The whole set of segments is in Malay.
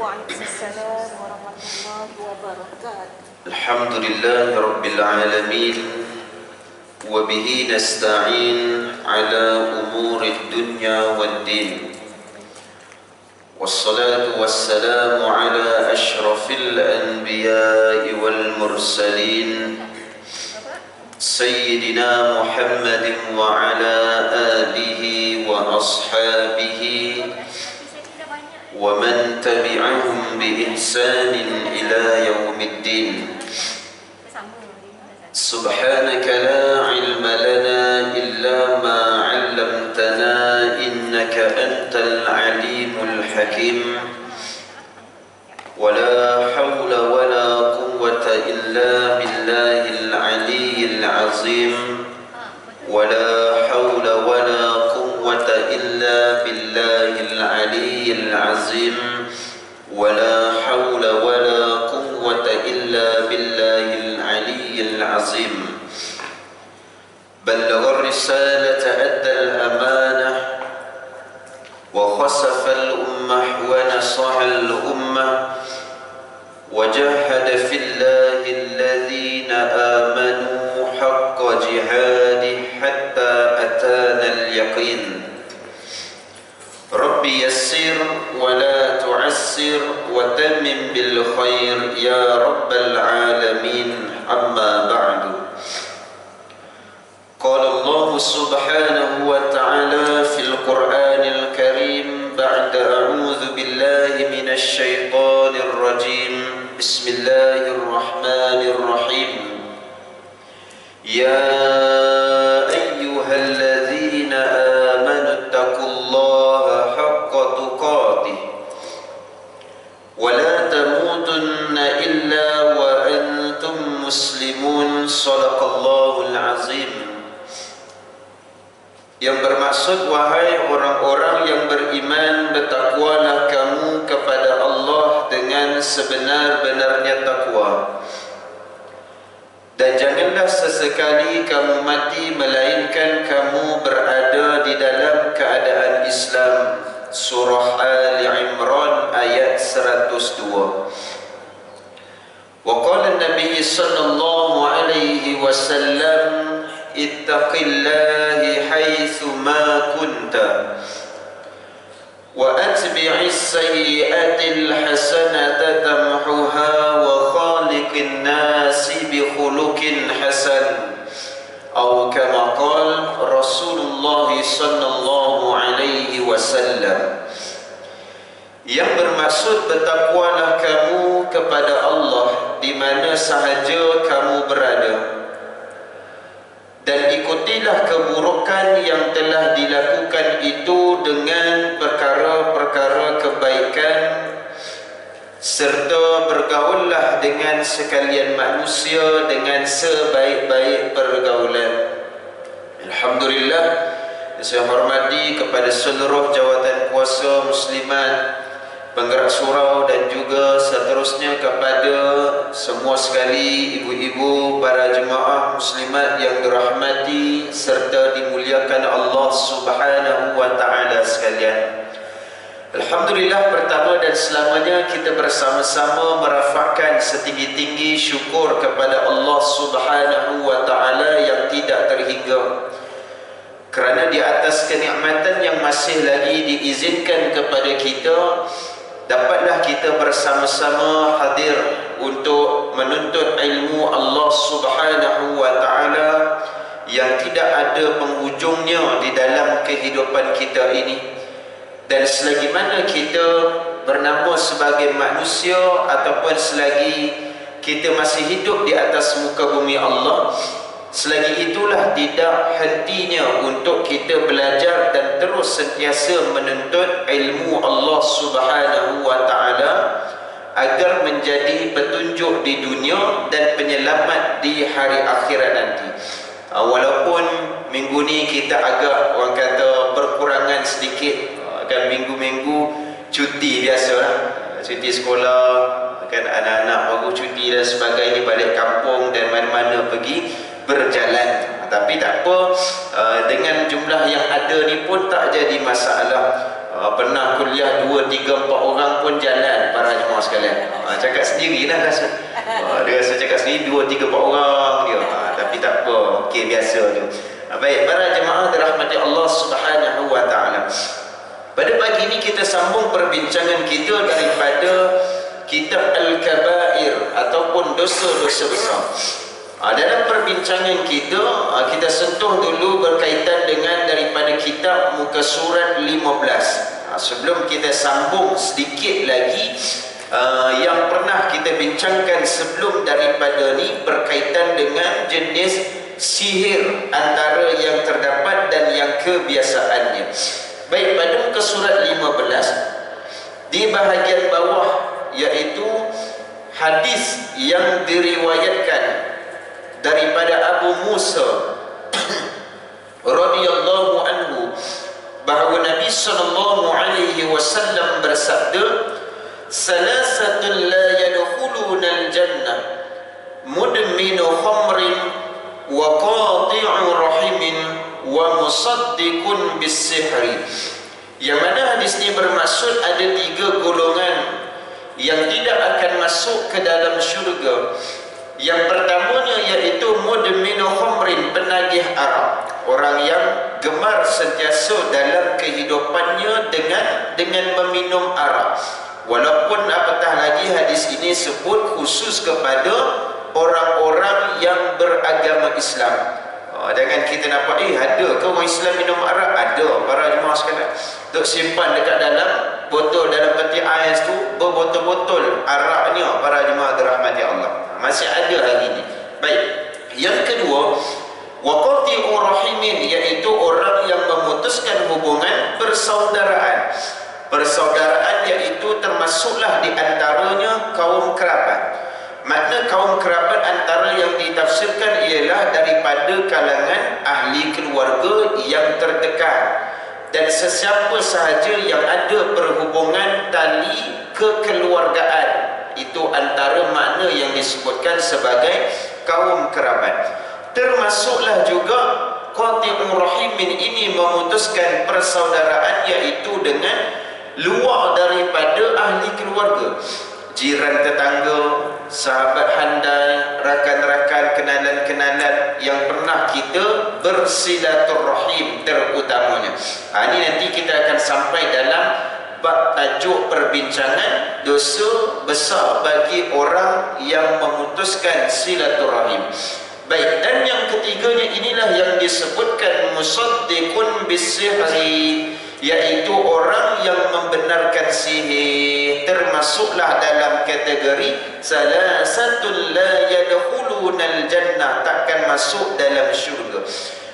Waalaikumsalam warahmatullahi wabarakatuh. Alhamdulillahi Rabbil Alamin. Wabihi nasta'in ala umuri dunya wad din. Wassalatu wassalamu ala ashrafil anbiya'i wal mursalin Sayyidina Muhammadin wa ala alihi wa ashabihi wa man tabi'ahum bi ihsanin ila yaumiddin. Subhanaka la ilma lana illa ma 'allamtana innaka antal alimul hakim. Wa la hawla wa la quwwata illa billahil aliyyil azim. Wa la hawla wa la quwwata illa billahil aliyyil azim. Wa la hawla wa la quwwata illa billahil aliyyil azim. Ballagha ar-risalata adda al-amanah wa khasafa al-ummah wa nasaha al-ummah wa jahada fillahi alladhina amanu haqqa jihadih hatta atana al-yaqin. Rabbi yassir wa la tu'assir wa tammim bil khair ya rabbal alamin. Amma ba'du. Qala Allah subhanahu wa ta'ala fil Qur'anil Karim ba'da a'udzu billahi minasy syaithanir rajim. Bismillahirrahmanirrahim. Ya ayyuhalladzina amanu taqullaha haqqa tuqatih wa la tamutunna illa wa antum muslimun. Shadaqallahul azim. Yang bermaksud, wahai orang-orang yang beriman, bertakwalah kamu kepada Allah dengan sebenar-benarnya takwa, dan janganlah sesekali kamu mati melainkan kamu berada di dalam keadaan Islam. Surah Ali Imran ayat 102. Wa qala an-nabiy sallallahu alaihi wasallam ittaqillahi haitsu ma kunta wa atbi'is sayyi'atil hasanata tamhuha wa khaliqin nasi bi khuluqin hasan, atau kama qala Rasulullah sallallahu alaihi wasallam. Yang bermaksud, bertakwalah kamu kepada Allah di mana sahaja kamu berada, dan ikutilah keburukan yang telah dilakukan itu dengan perkara-perkara kebaikan, serta bergaullah dengan sekalian manusia dengan sebaik-baik pergaulan. Alhamdulillah, saya hormati kepada seluruh jawatan kuasa muslimat, penggerak surau, dan juga seterusnya kepada semua sekali ibu-ibu, para jemaah muslimat yang dirahmati serta dimuliakan Allah Subhanahu wa taala sekalian. Alhamdulillah, pertama dan selamanya kita bersama-sama merafakkan setinggi-tinggi syukur kepada Allah Subhanahu wa taala yang tidak terhingga, kerana di atas kenikmatan yang masih lagi diizinkan kepada kita, dapatlah kita bersama-sama hadir untuk menuntut ilmu Allah Subhanahu wa taala yang tidak ada penghujungnya di dalam kehidupan kita ini. Dan selagi mana kita bernama sebagai manusia ataupun selagi kita masih hidup di atas muka bumi Allah, selagi itulah tidak hentinya untuk kita belajar dan terus sentiasa menuntut ilmu Allah Subhanahu wa taala agar menjadi petunjuk di dunia dan penyelamat di hari akhirat nanti. Walaupun minggu ni kita agak, orang kata, berkurangan sedikit, kan minggu-minggu cuti biasalah, cuti sekolah, kan anak-anak baru cuti dan sebagainya, balik kampung dan mana-mana pergi berjalan. Tapi tak apa, dengan jumlah yang ada ni pun tak jadi masalah. Pernah kuliah 2, 3, 4 orang pun jalan para jemaah sekalian. Cakap sendiri dah rasa. Dia rasa cakap sendiri 2, 3, 4 orang dia. Tapi tak apa, okey biasa tu. Baik, para jemaah dirahmati Allah Subhanahu wa taala. Pada pagi ini kita sambung perbincangan kita daripada kitab Al-Kabair ataupun dosa-dosa besar. Dalam perbincangan kita, kita sentuh dulu berkaitan dengan daripada kitab muka surat 15. Sebelum kita sambung sedikit lagi, yang pernah kita bincangkan sebelum daripada ni berkaitan dengan jenis sihir antara yang terdapat dan yang kebiasaannya. Baik, pada muka surat 15 di bahagian bawah, iaitu hadis yang diriwayatkan daripada Abu Musa radhiyallahu anhu bahawa Nabi sallallahu alaihi wasallam bersabda, "Salasatun la yadkhuluna al-jannah, mudminu khamrin wa qati'u rahimin wa musaddiqun bis-sihri." Yang mana hadis ini bermaksud ada 3 golongan yang tidak akan masuk ke dalam syurga. Yang pertamanya iaitu mudminu khamrin, penagih arak, orang yang gemar sentiasa dalam kehidupannya dengan meminum arak. Walaupun apatah lagi hadis ini sebut khusus kepada orang-orang yang beragama Islam. Jangan kita nampak, ada ke orang Islam minum arak? Ada, para jemaah sekalian. Duk simpan dekat dalam botol, dalam peti ais tu, berbotol-botol araknya, para jemaah dirahmati Allah. Masih ada hari ini. Baik, yang kedua, waqati'u rahimin, iaitu orang yang memutuskan hubungan persaudaraan. Persaudaraan iaitu termasuklah di antaranya kaum kerabat. Makna kaum kerabat antara yang ditafsirkan ialah daripada kalangan ahli keluarga yang terdekat dan sesiapa sahaja yang ada perhubungan tali kekeluargaan. Itu antara makna yang disebutkan sebagai kaum kerabat. Termasuklah juga qati'ur rahimin ini memutuskan persaudaraan, iaitu dengan luar daripada ahli keluarga, jiran tetangga, sahabat handai, rakan-rakan, kenalan-kenalan yang pernah kita bersilaturrahim terutamanya. Ini nanti kita akan sampai dalam bab tajuk perbincangan dosa besar bagi orang yang memutuskan silaturahim. Baik, dan yang ketiganya inilah yang disebutkan musaddiqun bis-sihri, iaitu orang yang membenarkan sihir. Termasuklah dalam kategori salasatul la yadkhulunal jannah, takkan masuk dalam syurga.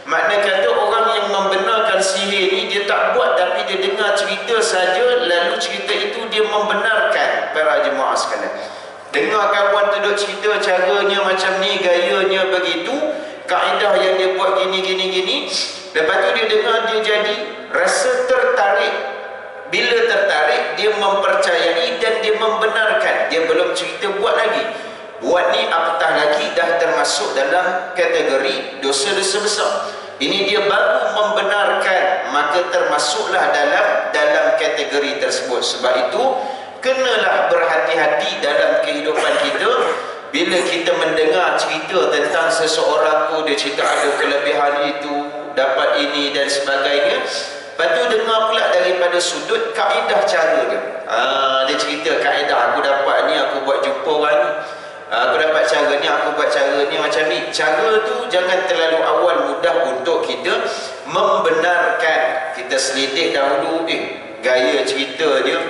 Makna kata orang yang membenarkan sihir ni, dia tak buat tapi dia dengar cerita saja, lalu cerita itu dia membenarkan. Para jemaah sekalian, dengar kawan tu duk cerita caranya macam ni, gayanya begitu, kaedah yang dia buat gini, lepas tu dia dengar, dia jadi rasa tertarik. Bila tertarik, dia mempercayai dan dia membenarkan. Dia belum cerita buat lagi. Buat ni apatah lagi dah termasuk dalam kategori dosa-dosa besar. Ini dia baru membenarkan, maka termasuklah dalam kategori tersebut. Sebab itu kenalah berhati-hati dalam kehidupan kita. Bila kita mendengar cerita tentang seseorang tu, dia cerita ada kelebihan itu, dapat ini dan sebagainya, lepas tu dengar pula daripada sudut kaedah cara dia. Dia cerita kaedah, aku dapat ni, aku buat jumpa orang ni, aku dapat cara ni, aku buat cara ni, macam ni. Cara tu jangan terlalu awal mudah untuk kita membenarkan. Kita selidik dahulu, gaya cerita dia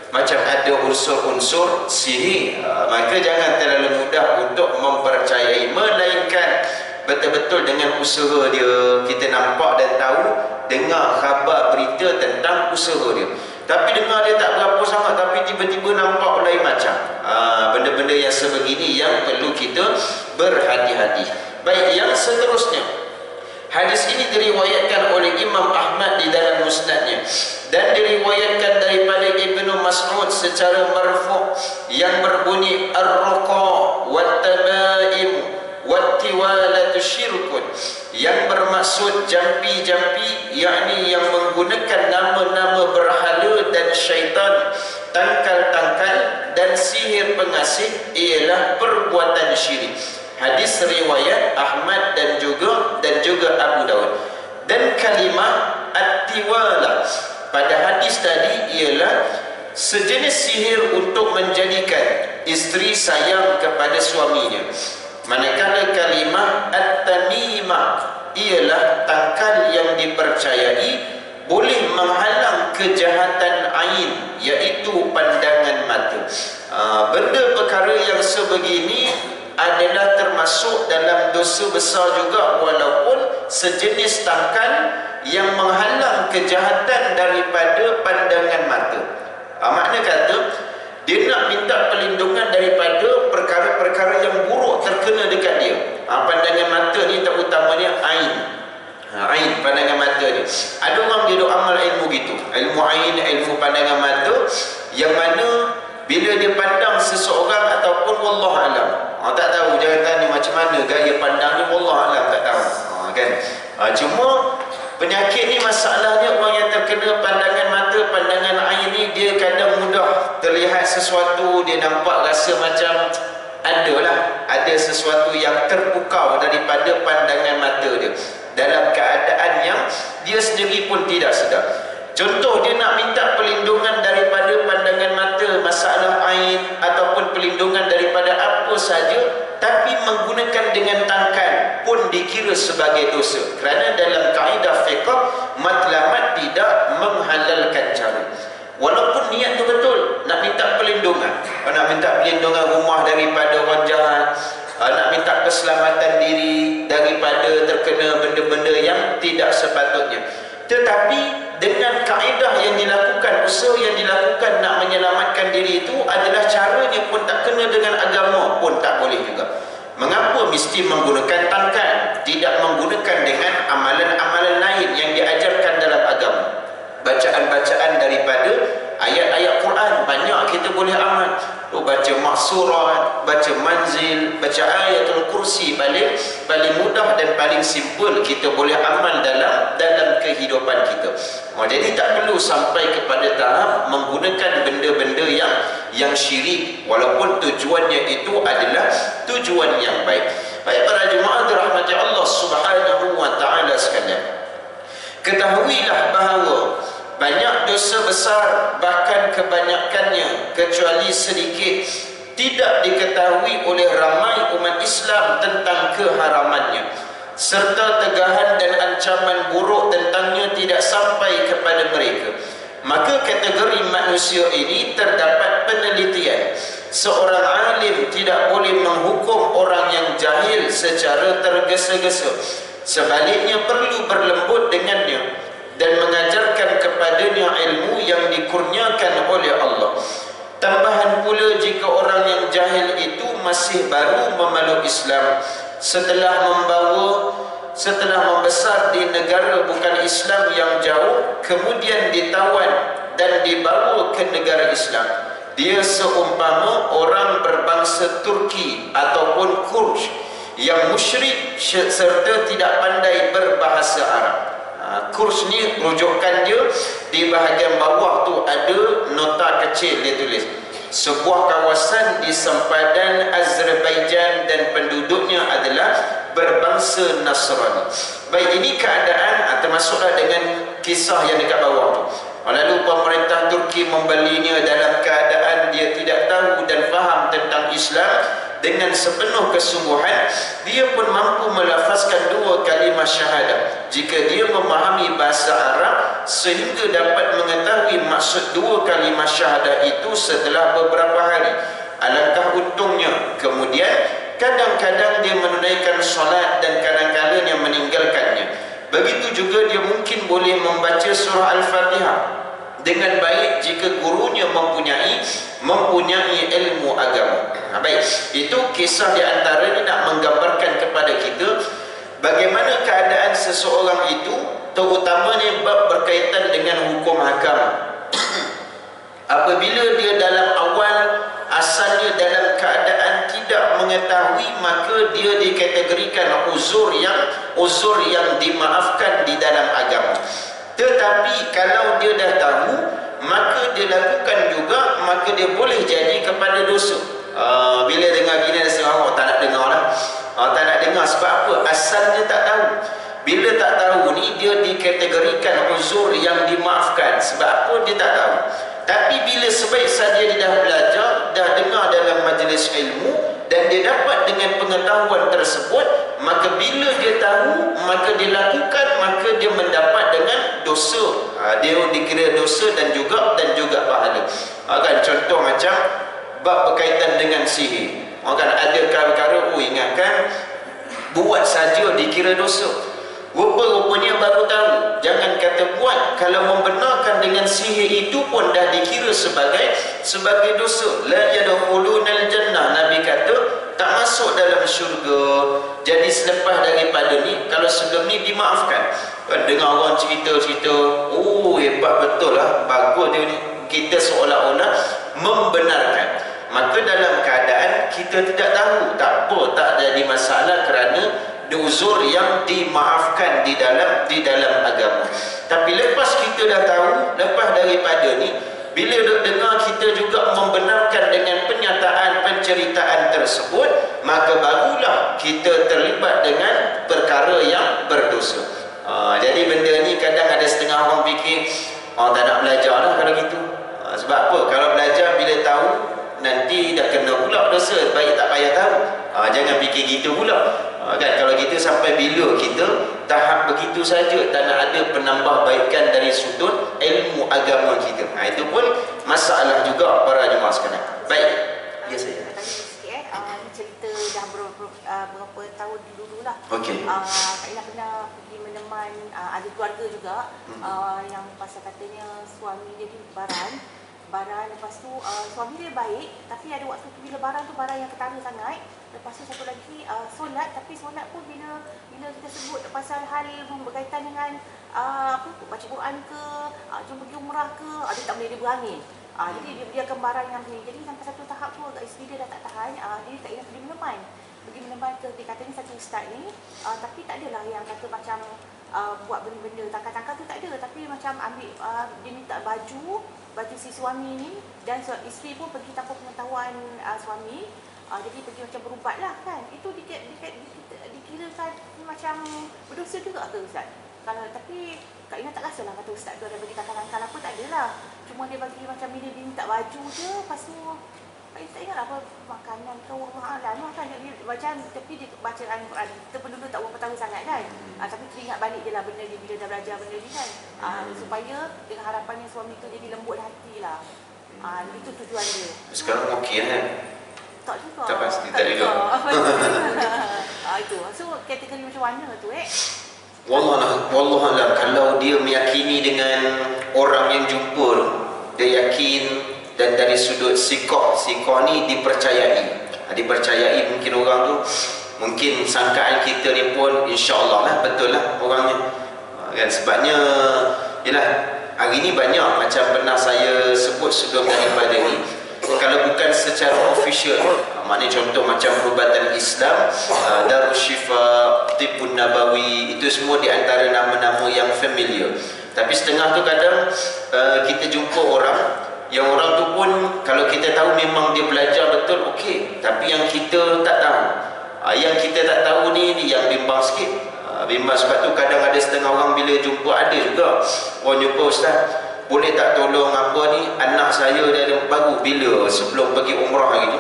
macam ada unsur-unsur sihir, maka jangan terlalu mudah untuk mempercayai, melainkan betul-betul dengan usaha dia. Kita nampak dan tahu, dengar khabar berita tentang usaha dia, tapi dengar dia tak berapa sangat, tapi tiba-tiba nampak lain macam. Benda-benda yang sebegini yang perlu kita berhati-hati. Baik, yang seterusnya, hadis ini diriwayatkan oleh Imam Ahmad di dalam musnadnya, dan diriwayatkan daripada Ibnu Mas'ud secara marfu' yang berbunyi ar-ruqa wat tabaim wattiwalatu syirkun, yang bermaksud jampi-jampi, yakni yang menggunakan nama-nama berhala dan syaitan, tangkal-tangkal dan sihir pengasih, ialah perbuatan syirik. Hadis riwayat Ahmad dan juga Abu Dawud. Dan kalimah at-tiwala pada hadis tadi ialah sejenis sihir untuk menjadikan isteri sayang kepada suaminya. Manakala kalimah at-tamimah ialah tangkal yang dipercayai boleh menghalang kejahatan ain, iaitu pandangan mata. Benda perkara yang sebegini adalah termasuk dalam dosa besar juga, walaupun sejenis tangkal yang menghalang kejahatan daripada pandangan mata. Makna kata dia nak minta perlindungan daripada perkara-perkara yang buruk terkena dekat dia. Pandangan mata ni terutamanya ain. Ain, pandangan mata ni. Ada orang dia duk amal ilmu gitu, ilmu ain, ilmu pandangan mata, yang mana bila dia pandang seseorang ataupun wallah alam, tak tahu jangan tanya macam mana gaya pandangnya, wallah alam tak tahu, kan. Cuma penyakit ni, masalahnya orang yang terkena pandangan mata, pandangan ain ni, dia kadang mudah terlihat sesuatu, dia nampak rasa macam ada sesuatu yang terpukau daripada pandangan mata dia, dalam keadaan yang dia sendiri pun tidak sedar. Contoh, dia nak minta perlindungan daripada pandangan mata, masalah ain, ataupun perlindungan daripada apa saja, tapi menggunakan dengan tangkal pun dikira sebagai dosa. Kerana dalam kaedah fiqh, matlamat tidak menghalalkan cara. Walaupun niat tu betul, nak minta perlindungan, nak minta perlindungan rumah daripada orang jahat, nak minta keselamatan diri daripada terkena benda-benda yang tidak sepatutnya. Tetapi dengan kaedah yang dilakukan, usaha yang dilakukan nak menyelamatkan diri itu adalah caranya pun tak kena dengan agama, pun tak boleh juga. Mengapa mesti menggunakan tangkal, tidak menggunakan dengan amalan-amalan lain yang diajarkan dalam agama? Bacaan-bacaan daripada ayat-ayat Quran banyak kita boleh amal. Baca maksurat, baca manzil, baca ayatul kursi, paling mudah dan paling simple kita boleh amal dalam kehidupan kita. Jadi tak perlu sampai kepada tahap menggunakan benda-benda yang syirik, walaupun tujuannya itu adalah tujuan yang baik. Baik para jemaah dirahmati Allah Subhanahu wa taala sekalian, ketahuilah bahawa banyak dosa besar, bahkan kebanyakannya kecuali sedikit, tidak diketahui oleh ramai umat Islam tentang keharamannya, serta tegahan dan ancaman buruk tentangnya tidak sampai kepada mereka. Maka kategori manusia ini terdapat penelitian. Seorang alim tidak boleh menghukum orang yang jahil secara tergesa-gesa. Sebaliknya perlu berlembut dengannya dan mengajarkan kepadanya ilmu yang dikurniakan oleh Allah. Tambahan pula, jika orang yang jahil itu masih baru memeluk Islam, setelah membesar di negara bukan Islam yang jauh, kemudian ditawan dan dibawa ke negara Islam, dia seumpama orang berbangsa Turki ataupun Kurd yang musyrik serta tidak pandai berbahasa Arab. Kurs ni rujukan dia di bahagian bawah tu ada nota kecil dia tulis, sebuah kawasan di sempadan Azerbaijan dan penduduknya adalah berbangsa Nasrani. Baik, ini keadaan termasuklah dengan kisah yang dekat bawah tu. Lalu pemerintah Turki membelinya dalam keadaan dia tidak tahu dan faham tentang Islam. Dengan sepenuh kesungguhan, dia pun mampu melafazkan dua kalimah syahadah jika dia memahami bahasa Arab, sehingga dapat mengetahui maksud dua kalimah syahadah itu setelah beberapa hari. Alangkah untungnya. Kemudian kadang-kadang dia menunaikan solat dan kadang-kadang meninggalkannya. Begitu juga dia mungkin boleh membaca surah Al-Fatihah dengan baik jika gurunya mempunyai ilmu agama. Baik, itu kisah di antara ini nak menggambarkan kepada kita bagaimana keadaan seseorang itu, terutamanya bab berkaitan dengan hukum hakam. Apabila dia dalam awal asalnya dalam keadaan tidak mengetahui, maka dia dikategorikan uzur yang dimaafkan di dalam agama. Tetapi kalau dia dah tahu, maka dia lakukan juga, maka dia boleh jadi kepada dosa. Bila dengar gini orang tak nak dengar lah. Tak nak dengar sebab apa? Asalnya tak tahu. Bila tak tahu ni, dia dikategorikan uzur yang dimaafkan. Sebab apa? Dia tak tahu. Tapi bila sebaik saja dia dah belajar, dah dengar dalam majlis ilmu, dan dia dapat dengan pengetahuan tersebut, maka bila dia tahu, maka dia lakukan, maka dia mendapat dengan dosa. Dia dikira dosa dan juga pahala. Kan contoh macam bab berkaitan dengan sihir. Kan ada perkara ingatkan buat saja dikira dosa. Rupa-rupanya baru tahu. Jangan kata buat, kalau membenarkan dengan sihir itu pun dah dikira sebagai dosa. La yadkhulunal jannah, Nabi kata tak masuk dalam syurga. Jadi selepas daripada ni, kalau sebelum ni dimaafkan. Dengar orang cerita-cerita, hebat betul lah, bagus dia ni, kita seolah-olah membenarkan. Maka dalam keadaan kita tidak tahu, tak apa, tak jadi masalah, kerana uzur yang dimaafkan di dalam agama. Tapi lepas kita dah tahu, lepas daripada ni, bila dengar kita juga membenarkan dengan penyataan penceritaan tersebut, maka barulah kita terlibat dengan perkara yang berdosa. Jadi benda ni kadang ada setengah orang fikir, tak nak belajar lah kalau gitu. Sebab apa? Kalau belajar bila tahu, nanti dah kena pula dosa, baik tak payah tahu. Jangan fikir gitu pula. Kan kalau kita sampai bila kita tahap begitu saja, tak nak ada penambahbaikan dari sudut ilmu agama kita. Itu pun masalah juga para jemaah sekalian. Baik, ya saya. Ini cerita dah berapa tahun dulu lah. Okey. Kak Ina pernah pergi meneman ada keluarga juga yang pasal katanya suami dia ni barang, lepas tu suami dia baik, tapi ada waktu tu bila barang tu barang yang ketara sangat. Lepas tu satu lagi solat, tapi solat pun bila kita sebut pasal hal berkaitan dengan baca Quran ke, jom pergi umrah ke, dia tak boleh, dia berangin. Jadi dia biarkan barang yang ni. Jadi sampai satu tahap tu agak isteri dia dah tak tahan, dia tak ingat pergi meneman ke, dia kata ni satu ustaz ni, tapi tak adalah yang kata macam buat benda-benda tangkap-tangkap tu tak ada, tapi macam ambil dia minta baju si suami ni, dan isteri pun pergi tanpa pengetahuan suami. Jadi pergi macam berubat lah kan. Itu dikirakan macam berdosa juga ke Ustaz? Tapi Kak Ina tak rasa lah kata Ustaz tu ada bagi tangkal-tangkal apa, tak adalah. Cuma dia bagi macam bila dia minta baju je, lepas tu Kak Ina tak ingat apa makanan ke Allah kan. Macam tapi dia bacaan Quran, kita pun dulu tak berapa tahu sangat kan. Tapi teringat balik je lah benda ni bila dah belajar benda ni kan. Supaya dengan harapannya suami tu jadi lembut hati lah. Itu tujuan dia. Sekarang okey kan? Tak juga. Tak pasti, tak juga. Itu. So kategori macam mana tu Wallahualam, kalau dia meyakini dengan orang yang jumpa, dia yakin, dan dari sudut sikoh ni dipercayai mungkin orang tu, mungkin sangkaan kita ni pun insya-Allah lah betul lah orangnya. Kan sebabnya yalah, hari ni banyak macam pernah saya sebut sebelum daripada ni, kalau bukan secara official, maknanya contoh macam perubatan Islam, Darus Syifa, Tibbun Nabawi, itu semua di antara nama-nama yang familiar. Tapi setengah tu kadang kita jumpa orang yang orang tu pun kalau kita tahu memang dia belajar betul, okey, tapi yang kita tak tahu, yang kita tak tahu ni yang bimbang sikit. Bimbang sebab tu kadang ada setengah orang bila jumpa, ada juga orang jumpa, Ustaz boleh tak tolong anak saya dia baru bila sebelum pergi umrah hari tu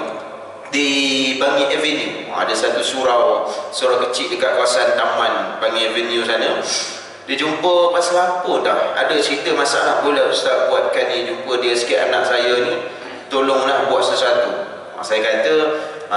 di Bangi Avenue, ada satu surau kecil dekat kawasan taman Bangi Avenue sana. Dia jumpa pasal apa dah, ada cerita masalah, boleh Ustaz buatkan ni, jumpa dia sikit anak saya ni, tolonglah buat sesuatu. Saya kata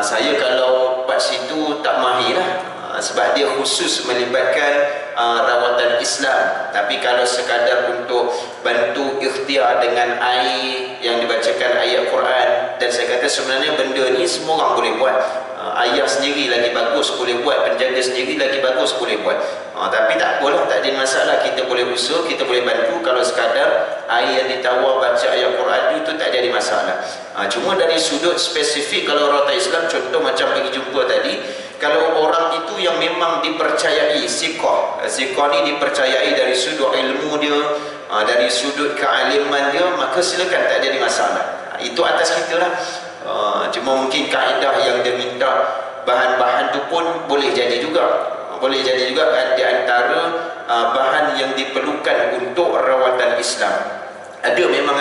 saya kalau part situ tak mahir lah, sebab dia khusus melibatkan rawatan Islam. Tapi kalau sekadar untuk bantu ikhtiar dengan air yang dibacakan ayat Quran, dan saya kata sebenarnya benda ni semua orang boleh buat. Ayah sendiri lagi bagus boleh buat, penjaga sendiri lagi bagus boleh buat. Tapi tak apalah, tak ada masalah, kita boleh usaha, kita boleh bantu. Kalau sekadar air yang ditawar baca ayat Quran itu tak jadi masalah. Cuma dari sudut spesifik, kalau orang Islam, contoh macam bagi jumpa tadi, kalau orang itu yang memang dipercayai siqah ni dipercayai dari sudut ilmu dia, dari sudut kealiman dia, maka silakan, tak jadi masalah. Itu atas kita lah. Cuma mungkin kaedah yang dia minta bahan-bahan tu pun boleh jadi juga. Boleh jadi juga kan, di antara bahan yang diperlukan untuk rawatan Islam. Memang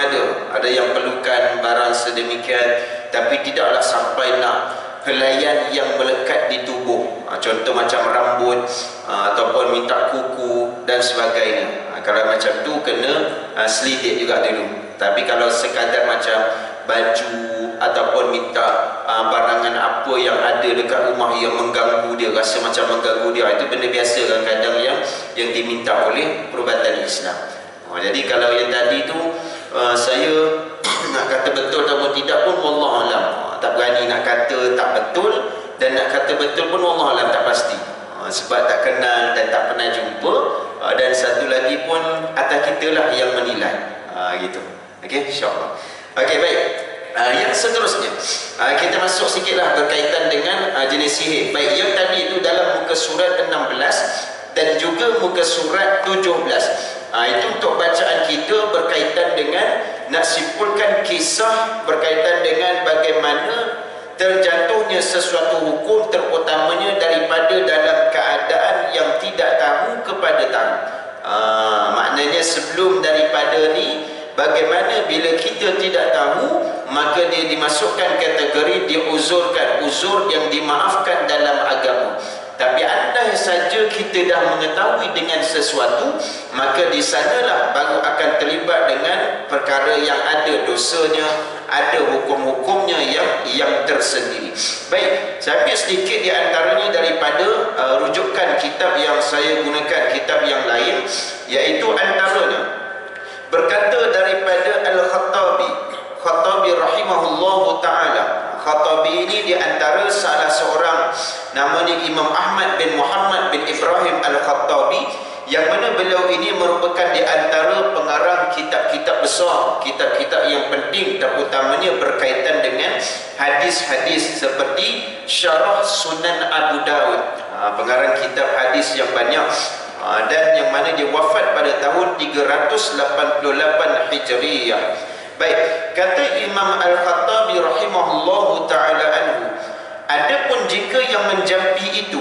ada yang perlukan barang sedemikian, tapi tidaklah sampai nak helaian yang melekat di tubuh. Contoh macam rambut, ataupun minta kuku dan sebagainya. Kalau macam tu kena selidik juga dulu. Tapi kalau sekadar macam baju ataupun minta barangan apa yang ada dekat rumah yang mengganggu dia, rasa macam mengganggu dia, itu benda biasa kadang-kadang yang diminta oleh perubatan Islam. Jadi kalau yang tadi tu saya nak kata betul atau tidak pun wallah alam, tak berani nak kata tak betul, dan nak kata betul pun wallah alam tak pasti, sebab tak kenal dan tak pernah jumpa, dan satu lagi pun atas kita lah yang menilai, gitu. Okey, insyaAllah. Okey, baik. Yang seterusnya kita masuk sikitlah berkaitan dengan jenis sihir. Baik, yang tadi itu dalam muka surat 16 dan juga muka surat 17. Itu untuk bacaan kita berkaitan dengan nak simpulkan kisah berkaitan dengan bagaimana terjatuhnya sesuatu hukum, terutamanya daripada dalam keadaan yang tidak tahu kepada tahu. Maknanya sebelum daripada ni, bagaimana bila kita tidak tahu, maka dia dimasukkan kategori diuzurkan, uzur yang dimaafkan dalam agama. Tapi andai saja kita dah mengetahui dengan sesuatu, maka di sanalah baru akan terlibat dengan perkara yang ada dosanya, ada hukum-hukumnya yang tersendiri. Baik, saya ambil sedikit di antaranya daripada rujukan kitab yang saya gunakan, kitab yang lain, iaitu antaranya berkata daripada Al-Khattabi rahimahullahu ta'ala. Khattabi ini di antara salah seorang, namanya Imam Ahmad bin Muhammad bin Ibrahim Al-Khattabi, yang mana beliau ini merupakan di antara pengarang kitab-kitab besar, kitab-kitab yang penting, terutamanya berkaitan dengan hadis-hadis seperti Syarah Sunan Abu Dawud, pengarang kitab hadis yang banyak, dan yang mana dia wafat pada tahun 388 Hijriyah. Baik, kata Imam Al-Khattabi rahimahullahu ta'ala anhu, adapun jika yang menjampi itu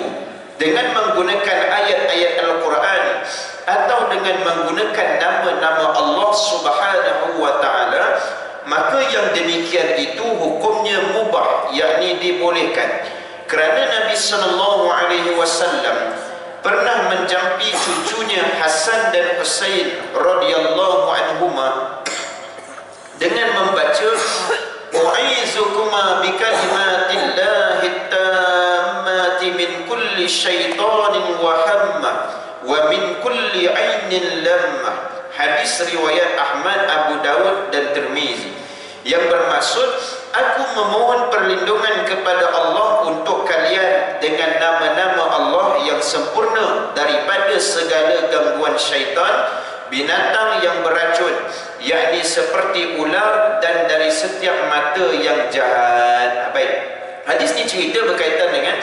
dengan menggunakan ayat-ayat Al-Quran atau dengan menggunakan nama-nama Allah subhanahu wa ta'ala, maka yang demikian itu hukumnya mubah, yakni dibolehkan. Kerana Nabi SAW pernah menjampi cucunya Hasan dan Husain radhiyallahu anhuma dengan membaca u'izukuma bikalimatillahi tammati min kulli syaitanin wa hamma wa min kulli ainin lamma. Hadis riwayat Ahmad, Abu Dawud dan Tirmizi, yang bermaksud, aku memohon perlindungan kepada Allah untuk kalian dengan nama-nama Allah yang sempurna daripada segala gangguan syaitan, binatang yang beracun, yakni seperti ular, dan dari setiap mata yang jahat. Baik, hadis ni cerita berkaitan dengan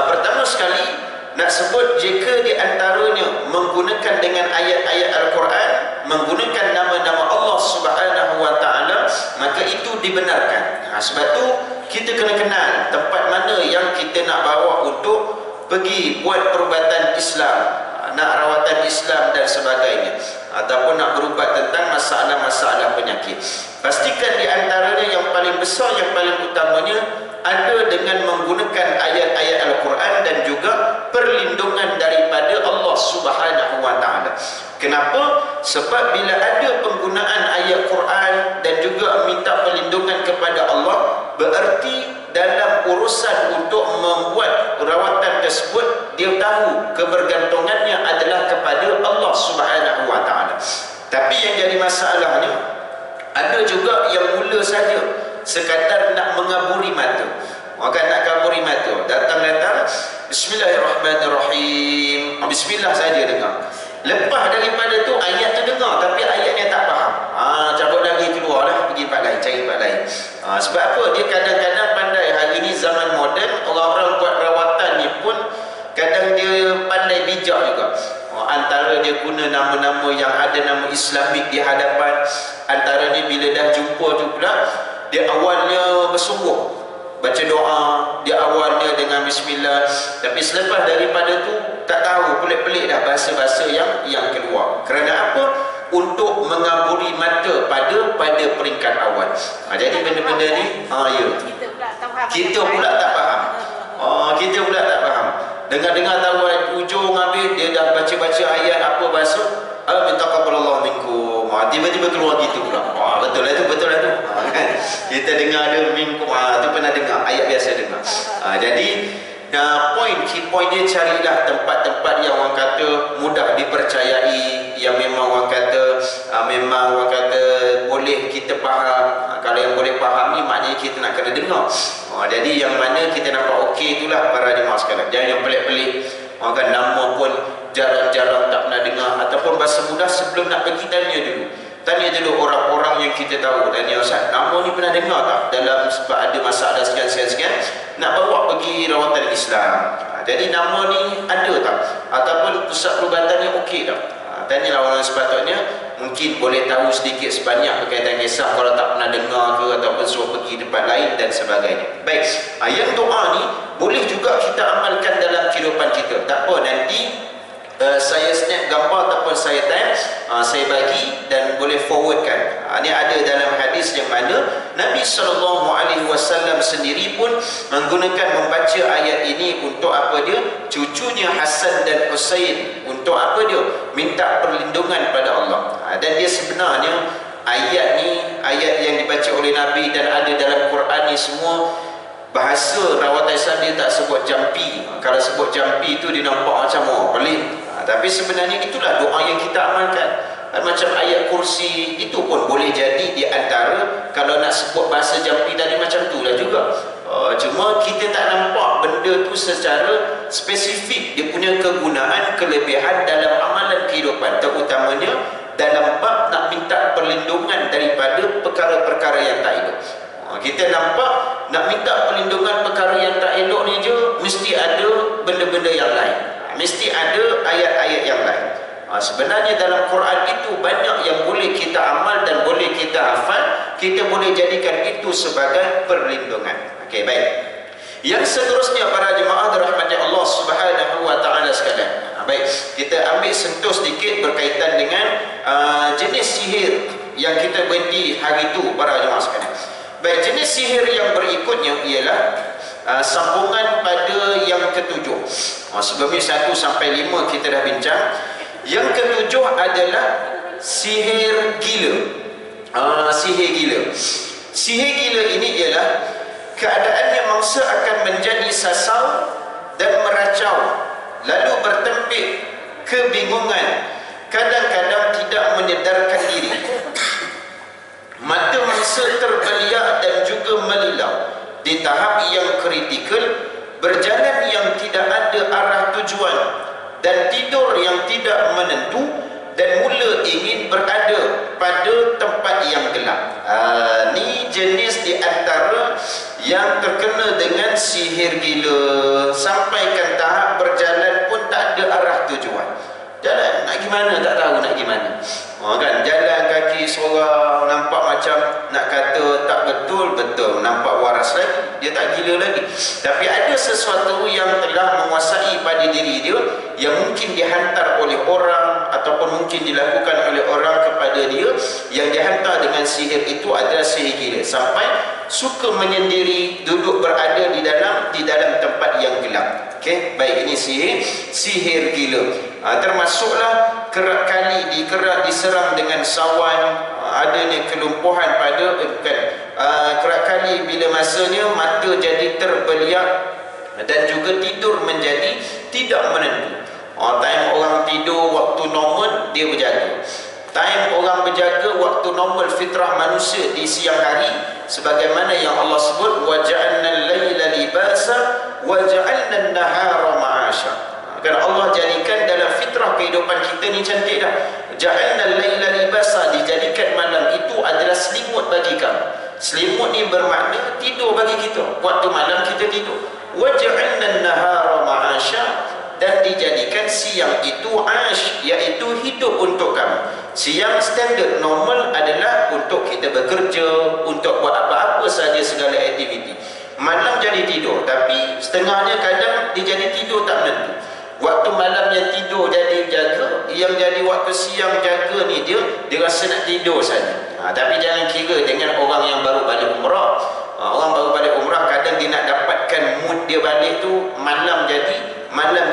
pertama sekali nak sebut, jika di antaranya menggunakan dengan ayat-ayat Al-Quran, menggunakan nama-nama Allah subhanahu wa ta'ala, maka itu dibenarkan. Sebab tu kita kena kenal tempat mana yang kita nak bawa untuk pergi buat perubatan Islam, nak rawatan Islam dan sebagainya, ataupun nak berubat tentang masalah-masalah penyakit. Pastikan di antaranya yang paling besar, yang paling utamanya ada dengan menggunakan ayat-ayat Al-Quran dan juga perlindungan daripada Allah subhanahu wa ta'ala. Kenapa? Sebab bila ada penggunaan ayat Quran dan juga minta perlindungan kepada Allah, bererti dalam urusan untuk membuat rawatan tersebut, dia tahu kebergantungannya adalah kepada Allah subhanahu wa ta'ala. Tapi yang jadi masalahnya, ada juga yang mula saja sekadar nak mengaburi mata. Maka nak kaburi mata, datang-datang Bismillahirrahmanirrahim, Bismillah saja dengar. Lepas daripada tu ayat tu dengar, tapi ayatnya tak faham. Cabut lagi, keluar lah, pergi tempat lain, cari tempat lain. Sebab apa? Dia kadang-kadang pandai. Hari ni zaman moden, orang-orang buat rawatan ni pun kadang dia pandai bijak juga. Antara dia guna nama-nama yang ada nama Islamik di hadapan, antara ni bila dah jumpa tu pula, dia awalnya bersungguh baca doa, dia awalnya dengan bismillah, tapi selepas daripada tu tak tahu, pelik-pelik dah bahasa-bahasa yang keluar. Kerana apa? Untuk mengaburi mata pada peringkat awal. Jadi benda-benda ni ya, kita pula tak faham. Kita pula tak faham. Dengar-dengar tahu ujung habis dia dah baca-baca ayat apa bahasa taqabbalallahu minkum. Tiba-tiba keluar gitu pula. Betul lah tu, betul lah tu. Kan? Kita dengar ada minkum, tu pernah dengar, ayat biasa dengar. Jadi key point dia, carilah tempat-tempat yang orang kata mudah dipercayai, yang memang orang kata boleh kita faham. Kalau yang boleh faham ni maknanya kita nak kena dengar. Jadi yang mana kita nampak okey itulah para jemaah sekalian. Jangan yang pelik-pelik. Orang kan nama pun jarang-jarang tak pernah dengar, ataupun bahasa mudah sebelum nak pergi tanya dulu orang-orang yang kita tahu. Tanya, Ustaz, nama ni pernah dengar tak? Dalam sebab ada masalah sekian-sekian nak bawa pergi rawatan Islam. Jadi nama ni ada tak? Ataupun pusat perubatan ni okey tak? Tanyalah orang sepatutnya, mungkin boleh tahu sedikit sebanyak berkaitan kisah kalau tak pernah dengar ke, ataupun suruh pergi tempat lain dan sebagainya. Baik, yang doa ni boleh juga kita amalkan dalam kehidupan kita. Tak apa, nanti saya snap gambar ataupun saya type, saya bagi dan boleh forwardkan. Ini ada dalam hadis yang mana Nabi SAW sendiri pun menggunakan membaca ayat ini untuk apa dia? Cucunya Hasan dan Husain. Untuk apa dia? Minta perlindungan pada Allah. Dan dia sebenarnya ayat ni, ayat yang dibaca oleh Nabi dan ada dalam Quran ni semua bahasa rawatan Islam dia tak sebut jampi. Kalau sebut jampi tu dia nampak macam pelik. Tapi sebenarnya itulah doa yang kita amalkan. Macam ayat kursi itu pun boleh jadi di antara, kalau nak sebut bahasa jampi tadi macam tu lah juga. Cuma kita tak nampak benda tu secara spesifik. Dia punya kegunaan, kelebihan dalam amalan kehidupan, terutamanya dalam bab nak minta perlindungan daripada perkara-perkara yang tak elok. Kita nampak nak minta perlindungan perkara yang tak elok ni je, mesti ada benda-benda yang lain, mesti ada ayat-ayat yang lain. Sebenarnya dalam Quran itu banyak yang boleh kita amal dan boleh kita hafal. Kita boleh jadikan itu sebagai perlindungan. Okey, baik. Yang seterusnya para jemaah dirahmati Allah Subhanahu wa taala sekalian. Baik, kita ambil sentuh sedikit berkaitan dengan jenis sihir yang kita berhenti hari itu para jemaah sekalian. Baik, jenis sihir yang berikutnya ialah sambungan pada yang ketujuh. Sebelum ni 1 sampai 5 kita dah bincang. Yang ketujuh adalah sihir gila. Sihir gila. Sihir gila ini ialah keadaannya mangsa akan menjadi sasau dan meracau, lalu bertempik, kebingungan, kadang-kadang tidak menyedarkan diri. Mata mangsa terbeliak dan juga melilau di tahap yang kritikal, berjalan yang tidak ada arah tujuan, dan tidur yang tidak menentu, dan mula ingin berada pada tempat yang gelap. Ni jenis di antara yang terkena dengan sihir gila. Sampaikan tahap berjalan pun tak ada arah tujuan. Jalan nak gimana tak tahu nak gimana. Kan jalan kaki seorang nampak macam nak kata tak betul, nampak waras lagi, dia tak gila lagi. Tapi ada sesuatu yang telah menguasai pada diri dia, yang mungkin dihantar oleh orang ataupun mungkin dilakukan oleh orang kepada dia, yang dihantar dengan sihir itu adalah sihir gila. Sampai suka menyendiri, duduk berada di dalam tempat yang gelap. Okey, baik, ini sihir gila. Termasuklah kerap kali diserang dengan sawan, adanya kelumpuhan pada kerap kali bila masanya mata jadi terbeliak dan juga tidur menjadi tidak menentu. Time orang tidur waktu normal dia berjaga. Time orang berjaga waktu normal fitrah manusia di siang hari, sebagaimana yang Allah sebut wa ja'alnal laila libasa wa ja'alnan nahara ma'asha. Kan Allah jadikan dalam fitrah kehidupan kita ni cantik dah. Ja'alnal laila libasa, dijadikan malam itu adalah selimut bagi kamu. Selimut ni bermakna tidur bagi kita. Waktu malam kita tidur. Waj'alna an-nahara ma'asha, dan dijadikan siang itu ash, iaitu hidup untuk kamu. Siang standard normal adalah untuk kita bekerja, untuk buat apa-apa saja, segala aktiviti. Malam jadi tidur, tapi setengahnya kadang dia jadi tidur tak menentu. Waktu malam yang tidur jadi jaga, yang jadi waktu siang jaga ni dia rasa nak tidur saja. Tapi jangan kira dengan orang yang baru balik umrah. Orang baru balik umrah kadang dia nak dapatkan mood dia balik tu malam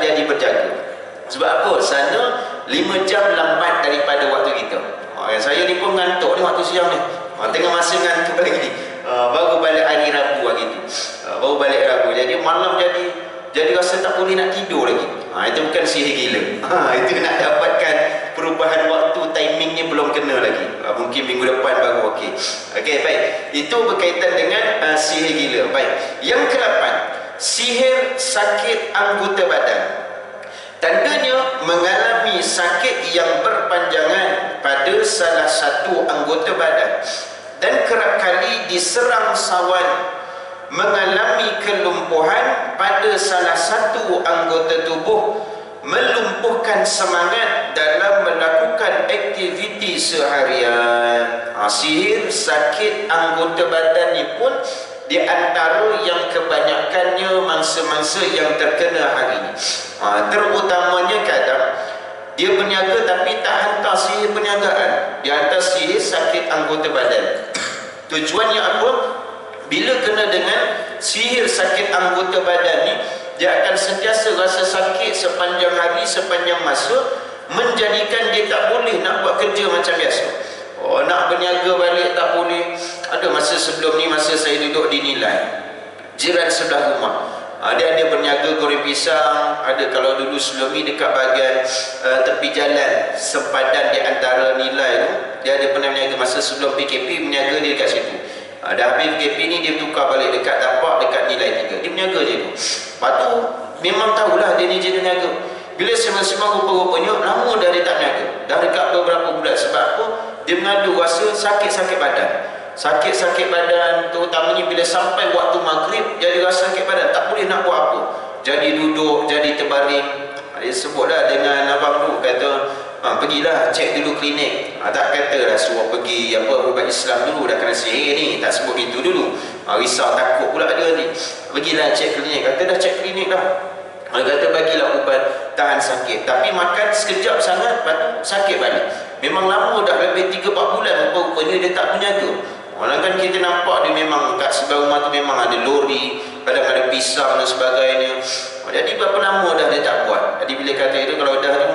jadi berjaga. Sebab apa? Sana 5 jam lambat daripada waktu kita. Saya ni pun ngantuk ni waktu siang ni. Tengah masa ngantuk lagi. Baru balik hari Rabu hari tu. Baru balik Rabu. Jadi malam jadi rasa tak boleh nak tidur lagi. Itu bukan sihir gila. Itu nak dapatkan perubahan waktu, timingnya belum kena lagi. Mungkin minggu depan baru okey. Okey, baik. Itu berkaitan dengan sihir gila. Baik. Yang ke-8, sihir sakit anggota badan. Tandanya mengalami sakit yang berpanjangan pada salah satu anggota badan dan kerap kali diserang sawan, mengalami kelumpuhan pada salah satu anggota tubuh, melumpuhkan semangat dalam melakukan aktiviti seharian. Sihir sakit anggota badan ni pun di antara yang kebanyakannya mangsa-mangsa yang terkena hari ini. Terutamanya kadang dia berniaga tapi tak hantar sihir perniagaan, dia hantar sihir sakit anggota badan. Tujuannya apa? Bila kena dengan sihir sakit anggota badan ni, dia akan sentiasa rasa sakit sepanjang hari, sepanjang masa, menjadikan dia tak boleh nak buat kerja macam biasa. Nak berniaga balik tak boleh. Ada masa sebelum ni, masa saya duduk di Nilai, jiran sebelah rumah, dia ada berniaga goreng pisang. Ada kalau dulu sebelum ni dekat bahagian tepi jalan sempadan di antara Nilai tu, dia ada pernah berniaga masa sebelum PKP, berniaga dia dekat situ. Dah habis PKP ni dia tukar balik dekat tapak dekat Nilai 3. Dia berniaga je tu. Lepas tu memang tahulah dia ni je berniaga. Bila semang-semang rupa-rupanya lama dah dia tak berniaga, dah dekat beberapa bulan. Sebab apa? Dia mengadu rasa sakit-sakit badan. Sakit-sakit badan terutamanya bila sampai waktu maghrib, jadi rasa sakit badan, tak boleh nak buat apa. Jadi duduk, jadi terbaring. Dia sebutlah dengan abang tu, kata pergilah cek dulu klinik. Tak katalah suruh pergi ubat Islam dulu, dah kena sihir ni, tak sebut itu dulu. Risau takut pula dia ni. Pergilah cek klinik. Kata dah cek klinik dah. Dia kata bagilah ubat tahan sakit, tapi makan sekejap sangat, lepas tu sakit balik. Memang lama dah, lebih 3-4 bulan rupanya dia tak berniaga. Orang kan kita nampak dia memang kat sebelah rumah tu memang ada lori, kadang ada pisang dan sebagainya. Jadi berapa lama dah dia tak buat. Jadi bila kata itu, kalau dah tu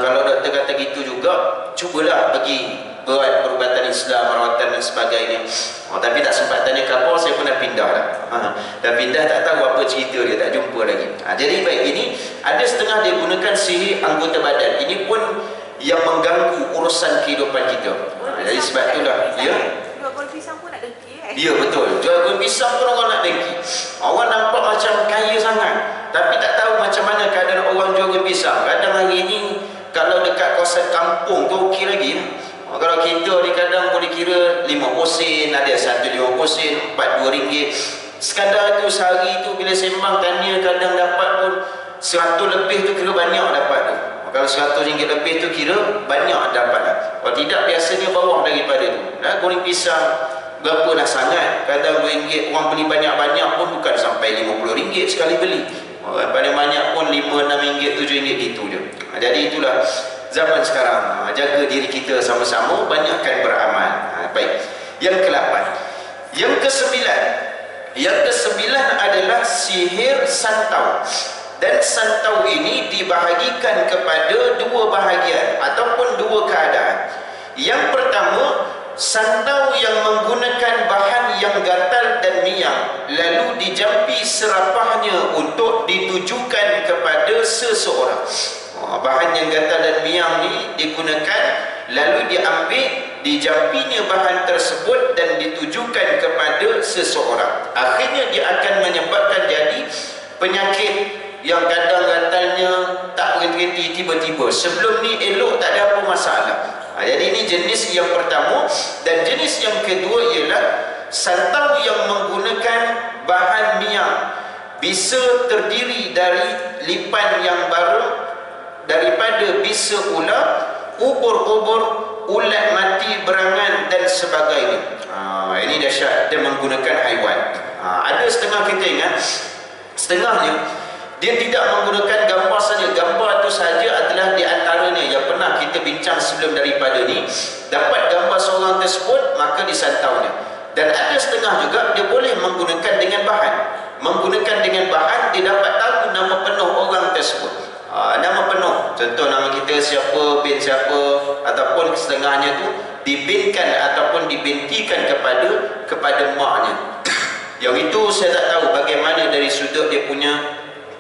kalau doktor kata gitu juga, cubalah pergi buat perubatan Islam, rawatan dan sebagainya. Tapi tak sempat tanya kapal, saya pun dah pindah dah. Dah pindah, tak tahu apa cerita dia, tak jumpa lagi. Jadi baik, ini ada setengah dia gunakan sihir anggota badan. Ini pun yang mengganggu urusan kehidupan kita. Jadi sebab itulah ya. Jual goreng pisang pun nak dengki Ya betul. Jual goreng pisang pun orang nak dengki. Orang nampak macam kaya sangat, tapi tak tahu macam mana keadaan orang jual goreng pisang. Kadang hari ini kalau dekat kawasan kampung tu okey lagi. Kalau kita ni kadang boleh kira 50 sen, ada 150 sen, 4-2 ringgit. Sekadar itu sehari tu bila sembang tanya, kadang dapat pun 100 lebih tu kira banyak dapat tu. Kalau 100 ringgit lebih tu kira banyak dapat lah. Kalau tidak biasanya bawah daripada tu. Goreng pisang berapa dah sangat. Kadang RM2 orang beli banyak-banyak pun bukan sampai RM50 sekali beli. Paling banyak pun RM5, RM6, RM7 gitu je. Jadi itulah zaman sekarang. Jaga diri kita sama-sama, banyakkan beramal. Baik. Yang ke-8. Yang ke-9. Yang ke-9 adalah sihir santau. Dan santau ini dibahagikan kepada 2 bahagian ataupun 2 keadaan. Yang pertama, santau yang menggunakan bahan yang gatal dan miang, lalu dijampi serapahnya untuk ditujukan kepada seseorang. Bahan yang gatal dan miang ni digunakan, lalu diambil, dijampinya bahan tersebut dan ditujukan kepada seseorang. Akhirnya dia akan menyebabkan jadi penyakit yang kadang gatalnya tak berhenti tiba-tiba. Sebelum ni elok, tak ada apa masalah. Jadi ini jenis yang pertama. Dan jenis yang kedua ialah Santau yang menggunakan bahan miang bisa terdiri dari lipan yang baru, daripada bisa ular, ubur-ubur, ulat mati, berangan dan sebagainya. Ini dahsyat, dia menggunakan haiwan. Ada setengah kita ingat, setengahnya dia tidak menggunakan gambar saja. Gambar itu saja adalah di antaranya yang pernah kita bincang sebelum daripada ni. Dapat gambar seorang tersebut, maka disantaunya. Dan ada setengah juga dia boleh menggunakan dengan bahan. Menggunakan dengan bahan, dia dapat tahu nama penuh orang tersebut. Nama penuh, contoh nama kita siapa, bin siapa, ataupun setengahnya tu dibinkan ataupun dibintikan kepada maknya. Yang itu saya tak tahu bagaimana dari sudut dia punya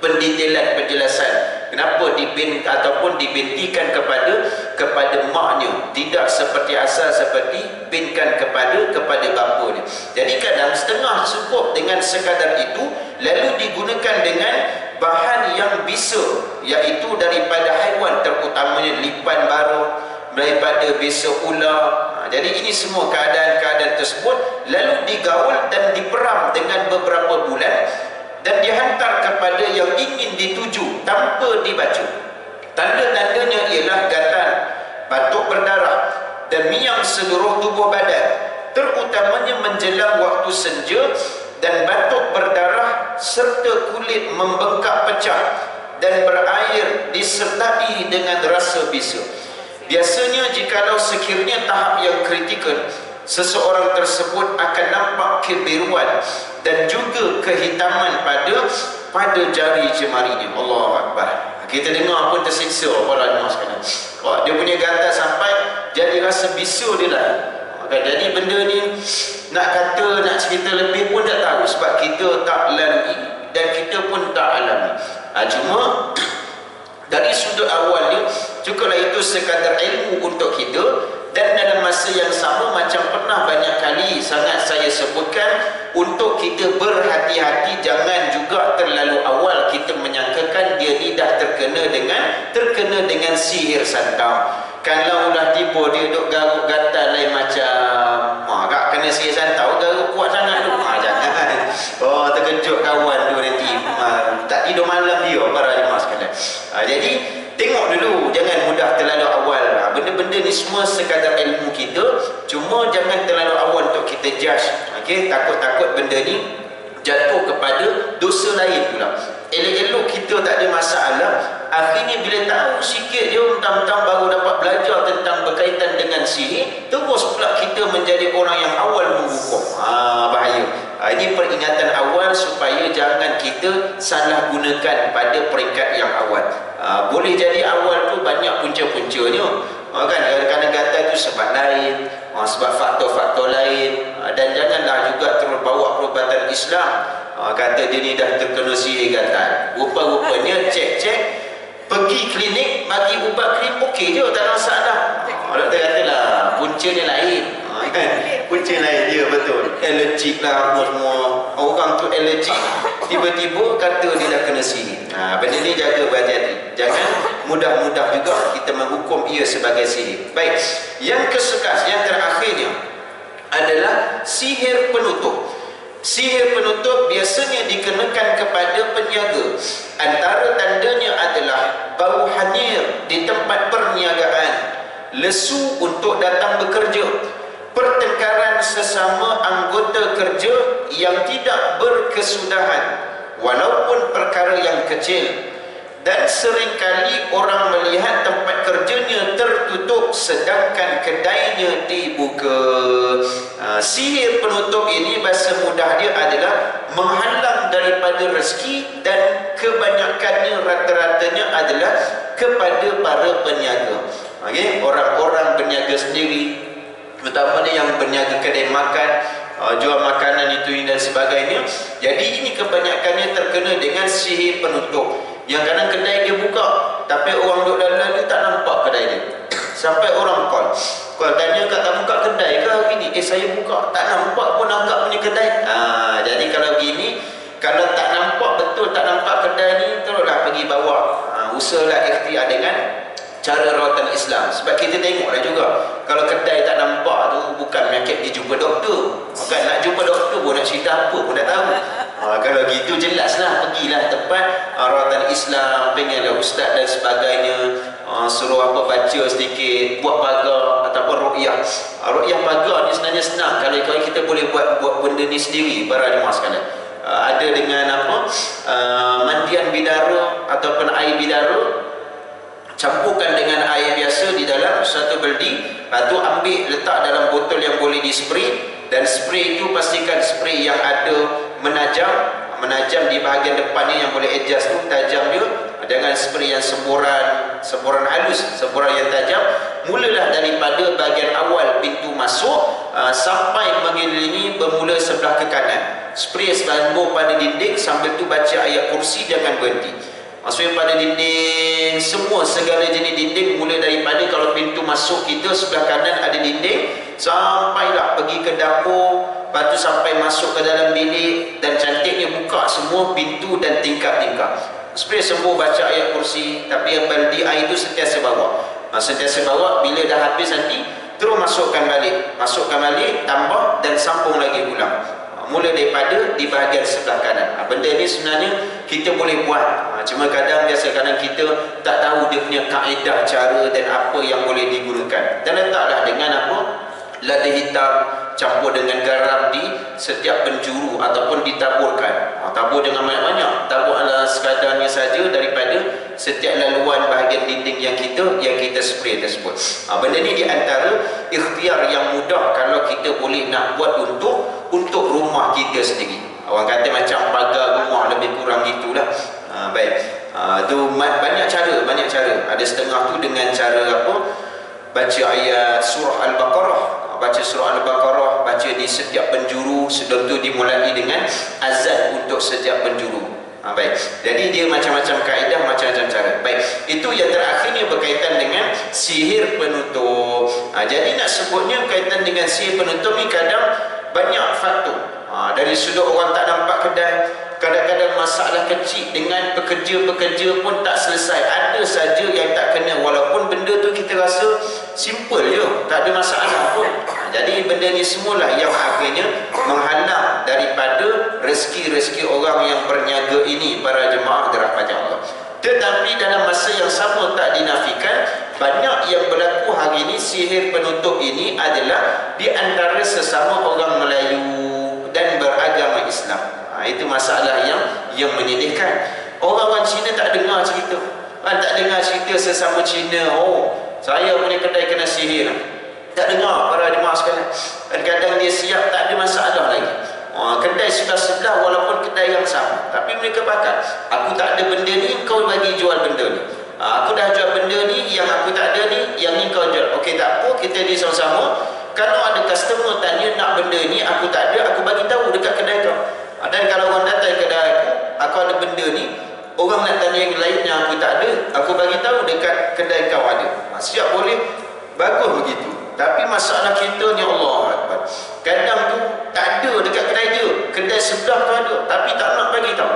pendetailan penjelasan kenapa dibin ataupun dibintikan kepada maknya, tidak seperti asal seperti binkan kepada bapanya. Jadi kadang setengah cukup dengan sekadar itu, lalu digunakan dengan bahan yang bisa, iaitu daripada haiwan, terutamanya lipan baru, daripada bisa ular. Jadi ini semua keadaan-keadaan tersebut lalu digaul dan diperam dengan beberapa bulan dan dihantar kepada yang ingin dituju tanpa dibaca. Tanda-tandanya ialah gatal, batuk berdarah dan miang seluruh tubuh badan, terutamanya menjelang waktu senja, dan batuk berdarah serta kulit membengkak pecah dan berair disertai dengan rasa bisu. Biasanya jikalau sekiranya tahap yang kritikal, seseorang tersebut akan nampak kebiruan dan juga kehitaman pada jari jemarinya. Allahu Akbar. Kita dengar pun tersiksa para jemaah sekalian. Dia punya gatal sampai jadi rasa bisu dia lah. Jadi benda ni nak kata, nak cerita lebih pun tak tahu, sebab kita tak lalui dan kita pun tak alami. Cuma dari sudut awal ni, cukuplah itu sekadar ilmu untuk kita. Dan dalam masa yang sama, macam pernah banyak kali sangat saya sebutkan, untuk kita berhati-hati, jangan juga terlalu awal kita menyangkakan dia ni dah terkena dengan sihir santau. Kalau dah tiba dia duk garuk gatal lain macam, agak kena sihir santau, garuk kuat sangat tu, jangan. Terkejut kawan tu nanti, tak tidur malam dia para jemaah sekalian. Jadi tengok dulu, jangan mudah terlalu awal. Benda-benda ni semua sekadar ilmu kita, cuma jangan terlalu awal untuk kita judge. Takut-takut benda ni jatuh kepada dosa lain pula. Elok-elok kita tak ada masalah, akhirnya bila tahu sikit dia, mentang-mentang baru dapat belajar tentang berkaitan dengan sihir, terus pula kita menjadi orang yang awal menghukum. Bahaya. Ini peringatan awal supaya jangan kita salah gunakan pada peringkat yang awal. Boleh jadi awal tu banyak punca-puncanya, kan? Kadang-kadang gatal tu sebab lain, sebab faktor-faktor lain, dan janganlah juga terus bawa perubatan Islam. Kata dia ni dah terkena sihir gatal, rupa-rupanya cek-cek, pergi klinik, bagi ubat krim, okey je, tak ada masalah. Doktor katalah punca ni lain, punca lain dia, betul, allergic lah semua. Orang tu allergic, tiba-tiba kata dia dah kena sihir. Benda ni jaga berhati-hati, jangan mudah-mudah juga kita menghukum ia sebagai sihir. Baik, yang kesekas, yang terakhirnya adalah sihir penutup. Sihir penutup biasanya dikenakan kepada penjaga. Antara tandanya adalah bau hanyir di tempat perniagaan, lesu untuk datang bekerja, pertengkaran sesama anggota kerja yang tidak berkesudahan walaupun perkara yang kecil, dan seringkali orang melihat tempat kerjanya tertutup sedangkan kedainya dibuka. Sihir penutup ini bahasa mudah dia adalah menghalang daripada rezeki, dan kebanyakannya rata-ratanya adalah kepada para peniaga. Orang-orang berniaga sendiri, terutamanya yang berniaga kedai makan, jual makanan itu dan sebagainya. Jadi ini kebanyakannya terkena dengan sihir penutup. Yang kadang kedai dia buka, tapi orang duduk lalu tak nampak kedai dia. Sampai orang call tanya, kat tak buka kedai ke hari ni? Saya buka, tak nampak pun angkat punya kedai. Jadi kalau gini, kalau tak nampak, betul tak nampak kedai ni, teruslah pergi bawa. Usahalah ikhtiar dengan cara rawatan Islam. Sebab kita tengoklah juga, kalau kedai tak nampak tu bukan penyakit dia jumpa doktor. Bukan nak jumpa doktor pun nak cerita apa pun tak tahu. Kalau gitu jelaslah pergilah tempat rawatan Islam, pengenlah ustaz dan sebagainya, suruh apa baca sedikit, buat pagar ataupun ruqyah. Ruqyah pagar ni sebenarnya senang kalau kita boleh buat benda ni sendiri para jemaah sekalian. Ada dengan apa mandian bidara ataupun air bidara, campurkan dengan air biasa di dalam satu beldi, lepas tu ambil letak dalam botol yang boleh dispray, dan spray itu pastikan spray yang ada menajam di bahagian depan ni yang boleh adjust tu, tajam dia, dengan spray yang semburan halus, semburan yang tajam. Mulalah daripada bahagian awal pintu masuk sampai mengelilingi bermula sebelah ke kanan. Spray sambung pada dinding, sambil tu baca ayat kursi, jangan berhenti. Maksudnya pada dinding semua, segala jenis dinding, mula daripada kalau pintu masuk kita sebelah kanan ada dinding, sampailah pergi ke dapur, lepas tu sampai masuk ke dalam bilik, dan cantiknya buka semua pintu dan tingkap-tingkap. Spray sembuh baca ayat kursi, tapi yang baldi air itu sentiasa bawa. Sentiasa bawa, bila dah habis nanti terus masukkan balik, tambah dan sambung lagi ulang. Mula daripada di bahagian sebelah kanan. Benda ni sebenarnya kita boleh buat, cuma kadang kita tak tahu dia punya kaedah, cara dan apa yang boleh digunakan. Dan letaklah dengan apa, lada hitam campur dengan garam di setiap penjuru ataupun ditaburkan. Tabur dengan banyak-banyak, tabur adalah sekadarnya saja daripada setiap laluan bahagian dinding yang kita spray tersebut. Benda ni di antara ikhtiar yang mudah kalau kita boleh nak buat untuk rumah kita sendiri. Orang kata macam pagar rumah, lebih kurang gitulah. Baik, tu banyak cara. Ada setengah tu dengan cara apa, baca ayat surah Al-Baqarah, baca di setiap penjuru. Sebelum tu dimulai dengan azan untuk setiap penjuru. Baik, jadi dia macam-macam kaedah, macam-macam cara. Baik, itu yang terakhirnya berkaitan dengan sihir penutup. Jadi nak sebutnya berkaitan dengan sihir penutup ni kadang banyak faktor. Dari sudut orang tak nampak kedai, kadang-kadang masalah kecil dengan pekerja-pekerja pun tak selesai. Ada saja yang tak kena, walaupun benda tu kita rasa simple je, tak ada masalah pun. Jadi benda ni semualah yang akhirnya menghalang daripada rezeki-rezeki orang yang berniaga ini, para jemaah dirahmati Allah. Tetapi dalam masa yang sama tak dinafikan, banyak yang berlaku hari ini sihir penutup ini adalah di antara sesama orang Melayu dan beragama Islam. Itu masalah yang menyedihkan. Orang Cina tak dengar cerita. Tak dengar cerita sesama Cina, saya punya kedai kena sihir. Tak dengar para jemaah sekalian. Kadang-kadang dia siap, tak ada masalah lagi. Kedai sebelah-sebelah walaupun kedai yang sama, tapi mereka pakat, aku tak ada benda ni, kau bagi jual benda ni. Aku dah jual benda ni, yang aku tak ada ni, yang ni kau jual. Okey, tak apa, kita ni sama-sama. Kalau ada customer tanya nak benda ni, aku tak ada, aku bagi tahu dekat kedai kau. Dan kalau orang datang ke kedai aku ada benda ni, orang nak tanya yang lain yang aku tak ada, aku bagi tahu dekat kedai kau ada. Siap, boleh, bagus begitu. Tapi masalah kita ni, Allah Akbar, kadang tu tak ada dekat kedai dia, kedai sebelah tu ada, tapi tak nak bagi tahu.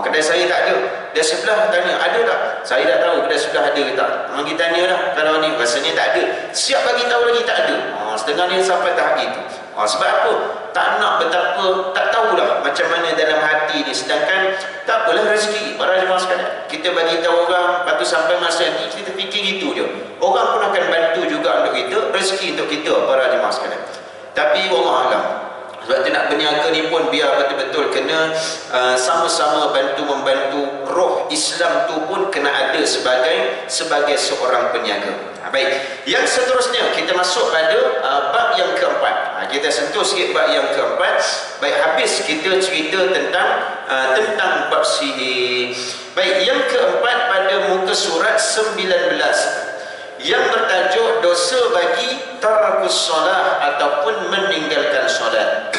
Kedai saya tak ada, kedai sebelah tanya ada tak, saya tak tahu kedai sebelah ada ke tak. Kita tanya lah, kalau ni rasanya tak ada, siap bagi tahu lagi tak ada. Setengah ni sampai tahap itu. Sebab apa? Tak nak betapa, tak tahulah macam mana dalam hati ni. Sedangkan tak apalah rezeki para jemaah sekalian, kita bagi tahu orang, lepas tu sampai masa ni kita fikir gitu je, orang pun akan bantu juga untuk kita, rezeki untuk kita para jemaah sekalian. Tapi wallah alam, sebab tu nak berniaga ni pun biar betul-betul kena sama-sama bantu-membantu. Roh Islam tu pun kena ada sebagai seorang peniaga. Baik, yang seterusnya kita masuk pada bab yang keempat. Kita sentuh sikit bab yang keempat. Baik, habis kita cerita tentang bab sihir. Baik, yang keempat pada muka surat 19 yang bertajuk dosa bagi tarakus solat ataupun meninggalkan solat.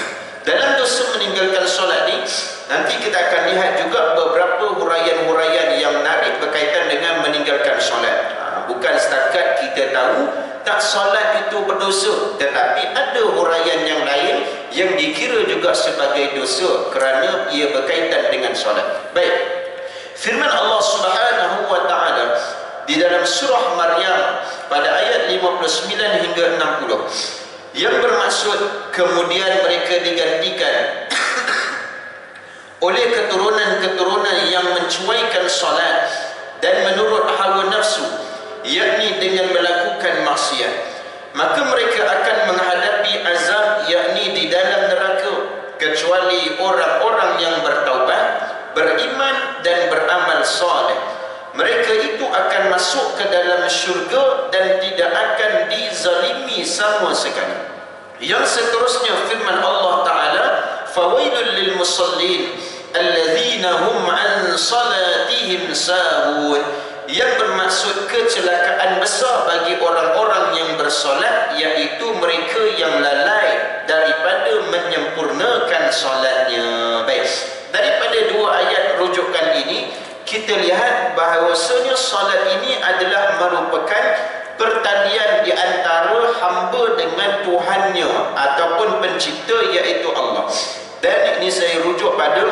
Dalam dosa meninggalkan solat ni, nanti kita akan lihat juga beberapa huraian-huraian yang menarik berkaitan dengan meninggalkan solat. Bukan setakat kita tahu tak solat itu berdosa, tetapi ada huraian yang lain yang dikira juga sebagai dosa kerana ia berkaitan dengan solat. Baik, firman Allah Subhanahu wa taala di dalam surah Maryam pada ayat 59 hingga 60, yang bermaksud kemudian mereka digantikan oleh keturunan-keturunan yang mencuaikan solat dan menurut hawa nafsu, yakni dengan melakukan maksiat, maka mereka akan menghadapi azab, yakni di dalam neraka, kecuali orang-orang yang bertaubat, beriman dan beramal soleh. Mereka itu akan masuk ke dalam syurga dan tidak akan dizalimi sama sekali. Yang seterusnya firman Allah Ta'ala, fawailul lil musallin alladzina hum an salatihim sahun, yang bermaksud kecelakaan besar bagi orang-orang yang bersolat, iaitu mereka yang lalai daripada menyempurnakan solatnya. Baik, daripada dua ayat rujukan ini kita lihat bahawasanya solat ini adalah merupakan pertalian di antara hamba dengan Tuhannya ataupun pencipta, iaitu Allah. Dan ini saya rujuk pada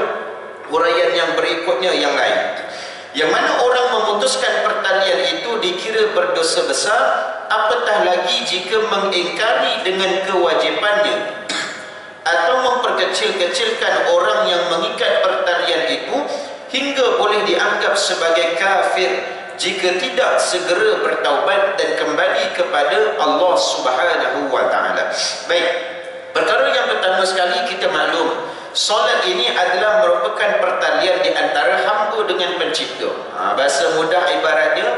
huraian yang berikutnya yang lain, yang mana orang memutuskan pertalian itu dikira berdosa besar, apatah lagi jika mengingkari dengan kewajipannya atau memperkecil-kecilkan orang yang mengikat pertalian itu hingga boleh dianggap sebagai kafir jika tidak segera bertaubat dan kembali kepada Allah Subhanahu wa Ta'ala. Baik, perkara yang pertama sekali kita maklum, solat ini adalah merupakan pertalian di antara hamba dengan pencipta. Bahasa mudah ibaratnya,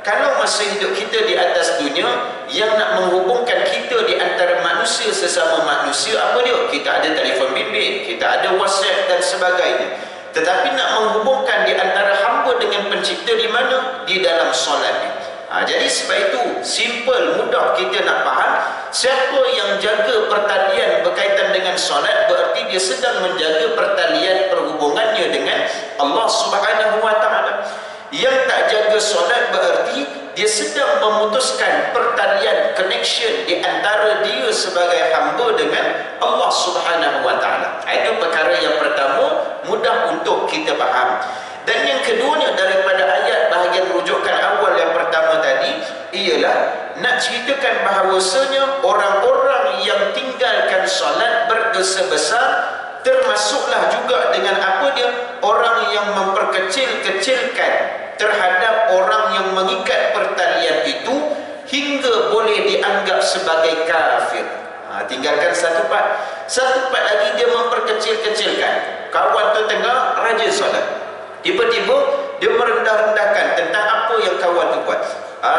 kalau masa hidup kita di atas dunia, yang nak menghubungkan kita di antara manusia sesama manusia, apa dia? Kita ada telefon bimbit, kita ada WhatsApp dan sebagainya. Tetapi nak menghubungkan di antara hamba dengan pencipta di mana? Di dalam solat. Jadi sebab itu simple, mudah kita nak faham, siapa yang jaga pertalian berkaitan dengan solat, berarti dia sedang menjaga pertalian perhubungannya dengan Allah Subhanahu wa Ta'ala. Yang tak jaga solat berarti dia sedang memutuskan pertalian, connection di antara dia sebagai hamba dengan Allah Subhanahu wa Ta'ala. Itu perkara yang pertama, mudah untuk kita faham. Dan yang keduanya daripada ayat bahagian rujukan awal yang pertama tadi, ialah nak ceritakan bahawasanya orang-orang yang tinggalkan solat berdosa besar, termasuklah juga dengan apa dia? Orang yang memperkecil-kecilkan terhadap orang yang mengikat pertalian itu hingga boleh dianggap sebagai kafir. Tinggalkan satu part lagi dia memperkecil-kecilkan. Kawan tu tengah rajin solat, tiba-tiba dia merendah-rendahkan tentang apa yang kawan tu buat.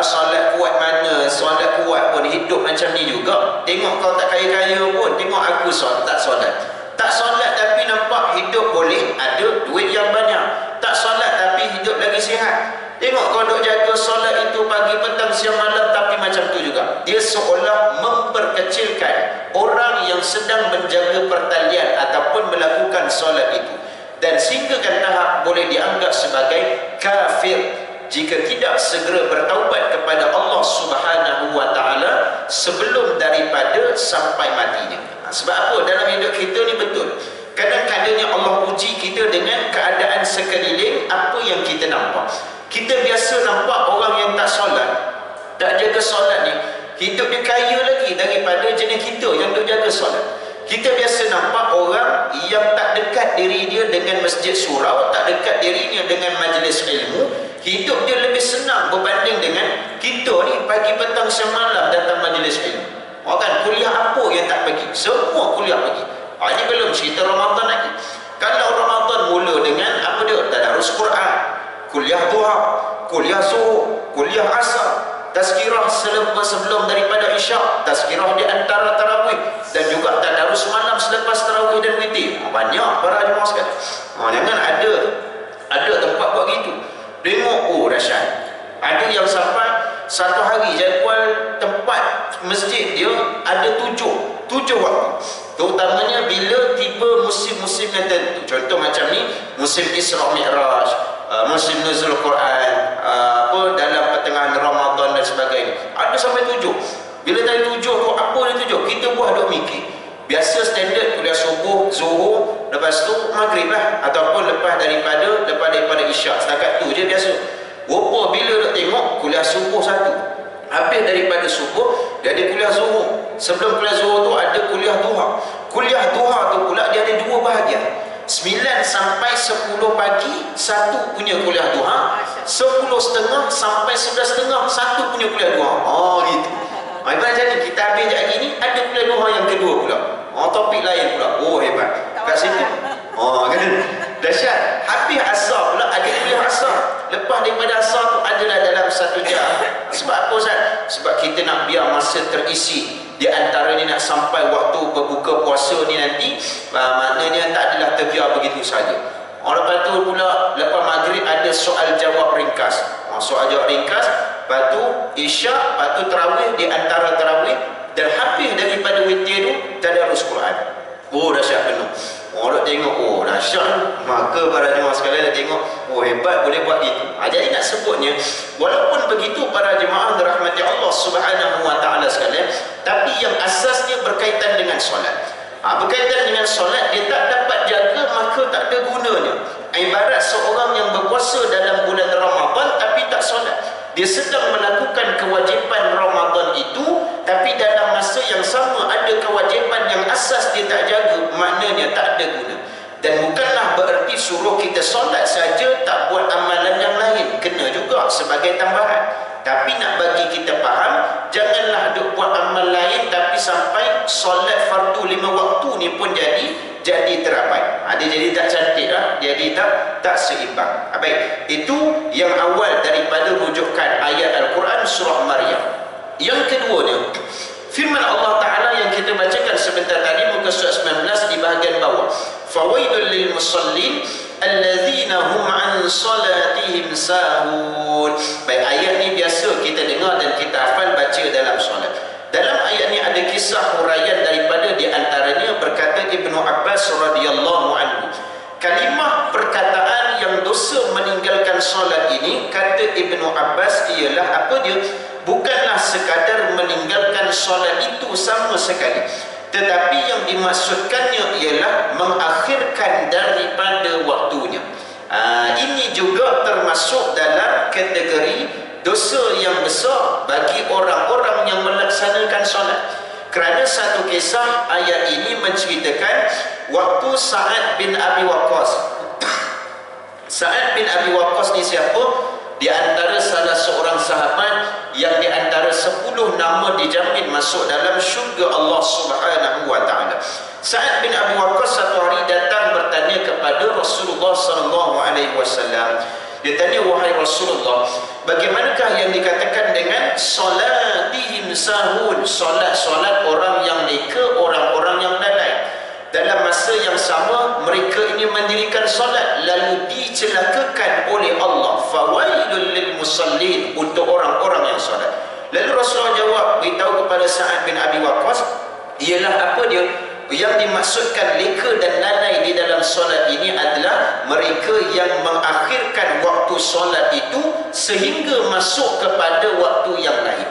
Solat kuat mana? Solat kuat pun hidup macam ni juga. Tengok kau tak kaya-kaya pun, tengok aku tak solat. Tak solat tapi nampak hidup boleh, ada duit yang banyak. Tak solat tapi hidup lagi sihat. Tengok kau duk jaga solat itu pagi, petang, siang, malam, tapi macam tu juga. Dia seolah memperkecilkan orang yang sedang menjaga pertalian ataupun melakukan solat itu, dan sehinggakan tahap boleh dianggap sebagai kafir jika tidak segera bertaubat kepada Allah Subhanahu wa Ta'ala sebelum daripada sampai matinya. Sebab apa? Dalam hidup kita ni betul, kadang-kadangnya Allah uji kita dengan keadaan sekeliling, apa yang kita nampak. Kita biasa nampak orang yang tak solat, tak jaga solat ni, hidup dia kaya lagi daripada jenis kita yang duk jaga solat. Kita biasa nampak orang yang tak dekat diri dia dengan masjid surau, tak dekat dirinya dengan majlis ilmu, hidup dia lebih senang berbanding dengan kita ni pagi, petang, siang, malam datang majlis ilmu. Kan kuliah apa yang tak pergi? Semua kuliah pergi. Ini belum cerita Ramadan lagi. Kalau Ramadan mula dengan apa dia? Tadarus Quran, kuliah duha, kuliah zuhur, kuliah asar, tazkirah sebelum daripada isyak, tazkirah di antara tarawih, dan juga tadarus malam selepas tarawih dan witir. Banyak para jemaah sekalian. Jangan ada tempat buat gitu. Tengok, dahsyat. Ada yang sampai satu hari jadual tempat masjid dia ada tujuh waktu. Terutamanya bila tiba musim-musim yang tertentu. Contoh macam ni, musim Isra Mi'raj, musim nuzul Quran, dalam pertengahan Ramadan dan sebagainya. Ada sampai 7. Bila tadi 7 tu, apa dia 7? Kita buat duk mikir. Biasa standard kuliah subuh, zuhur, lepas tu maghrib lah, ataupun lepas daripada isyak. Setakat tu je biasa. Rupa bila nak tengok kuliah subuh satu, habis daripada subuh dia ada kuliah zuhur. Sebelum kuliah zuhur tu ada kuliah duha. Kuliah duha tu pula dia ada dua bahagian. 9 sampai 10 pagi satu punya kuliah duha, 10.30 sampai 11.30 satu punya kuliah duha. Oh gitu. Ibarat jadi kita habis sekejap lagi ni ada kuliah duha yang kedua pula. Topik lain pula. Oh hebat. Kat situ. Kan. Dahsyat. Habis asar pula ada kuliah asar. Lepas daripada asar tu adalah dalam 1 jam. Sebab apa Ustaz? Sebab kita nak biar masa terisi. Di antara ni nak sampai waktu berbuka puasa ni nanti, maknanya tak adalah terbiar begitu saja. Lepas tu pula lepas maghrib ada soal jawab ringkas. Soal jawab ringkas, lepas tu isyak, lepas tu tarawih, di antara tarawih dan habis daripada witir tu tadarus Quran. Oh dahsyat penuh. Orang tengok, dahsyat. Maka para jemaah sekalian dah tengok, hebat boleh buat gitu. Jadi nak sebutnya, walaupun begitu para jemaah dirahmati Allah Subhanahu wa taala sekalian, tapi yang asasnya berkaitan dengan solat. Berkaitan dengan solat, dia tak dapat jaga maka tak ada gunanya. Ibarat seorang yang berpuasa dalam bulan Ramadan tapi tak solat. Dia sedang melakukan kewajipan Ramadan itu, tapi dalam masa yang sama ada kewajipan yang asas dia tak jaga, maknanya tak ada guna. Dan bukanlah bererti suruh kita solat saja, tak buat amalan yang lain. Kena juga sebagai tambahan. Tapi nak bagi kita faham, janganlah duk buat amal lain tapi sampai solat fardu 5 waktu ni pun jadi terabai. Dia jadi tak cantik lah, jadi tak seimbang. Baik, itu yang awal daripada rujukan ayat Al-Quran surah Maryam. Yang keduanya, firman Allah Ta'ala yang kita bacakan sebentar tadi, muka surat 19 di bahagian bawah. Fawailul lil musallin alladzina hum an salatihim sahun. Baik, ayat ni biasa kita dengar dan kita hafal baca dalam solat. Dalam ayat ni ada kisah huraian daripada di antaranya berkata Ibnu Abbas radhiyallahu anhu. Kalimah perkataan yang dosa meninggalkan solat ini, kata Ibnu Abbas, ialah apa dia? Bukanlah sekadar meninggalkan solat itu sama sekali, tetapi yang dimaksudkannya ialah mengakhirkan daripada waktunya. Ini juga termasuk dalam kategori dosa yang besar bagi orang-orang yang melaksanakan solat. Kerana satu kisah ayat ini menceritakan waktu Sa'ad bin Abi Waqqas. Sa'ad bin Abi Waqqas ni siapa? Di antara salah seorang sahabat yang di antara 10 nama dijamin masuk dalam syurga Allah Subhanahu wa taala. Sa'ad bin Abi Waqqas satu hari datang bertanya kepada Rasulullah sallallahu alaihi wasallam. Dia tanya, wahai Rasulullah, bagaimanakah yang dikatakan dengan solatihim sahun, solat-solat orang yang leka, orang-orang yang lalai? Dalam masa yang sama mereka ini mendirikan solat lalu dicelakakan oleh Allah. Fawailul lil musallin, untuk orang-orang yang solat. Lalu Rasulullah jawab, beritahu kepada Sa'ad bin Abi Waqqas, ialah apa dia? Yang dimaksudkan leka dan lalai di dalam solat ini adalah mereka yang mengakhirkan waktu solat itu sehingga masuk kepada waktu yang lain.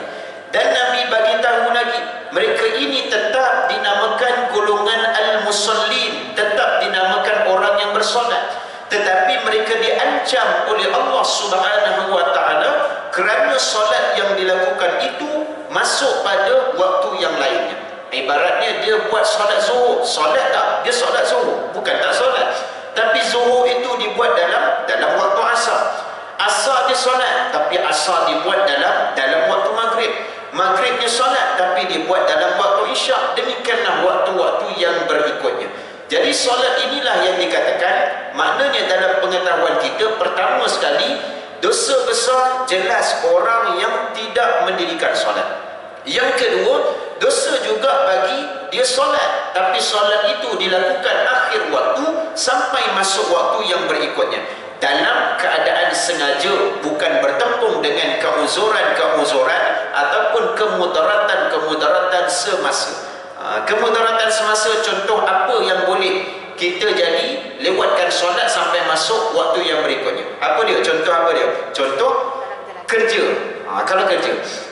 Dan Nabi bagi tahu lagi, mereka ini tetap dinamakan golongan al-musallin, tetap dinamakan orang yang bersolat, tetapi mereka diancam oleh Allah Subhanahu wa taala kerana solat yang dilakukan itu masuk pada waktu yang lainnya. Ibaratnya dia buat solat zuhur, solat tak? Dia solat zuhur, bukan tak solat. Tapi zuhur itu dibuat dalam waktu asar. Asar dia solat, tapi asar dibuat dalam waktu maghrib. Maghribnya solat, tapi dibuat dalam waktu isyak. Demikianlah waktu-waktu yang berikutnya. Jadi solat inilah yang dikatakan, maknanya dalam pengetahuan kita, pertama sekali, dosa besar jelas orang yang tidak mendirikan solat. Yang kedua, dosa juga bagi dia solat, tapi solat itu dilakukan akhir waktu sampai masuk waktu yang berikutnya dalam keadaan sengaja, bukan bertempung dengan keuzuran ataupun kemudaratan semasa. Kemudaratan semasa, contoh apa yang boleh kita jadi lewatkan solat sampai masuk waktu yang berikutnya? Apa dia? Contoh apa dia? Contoh kerja. Kalau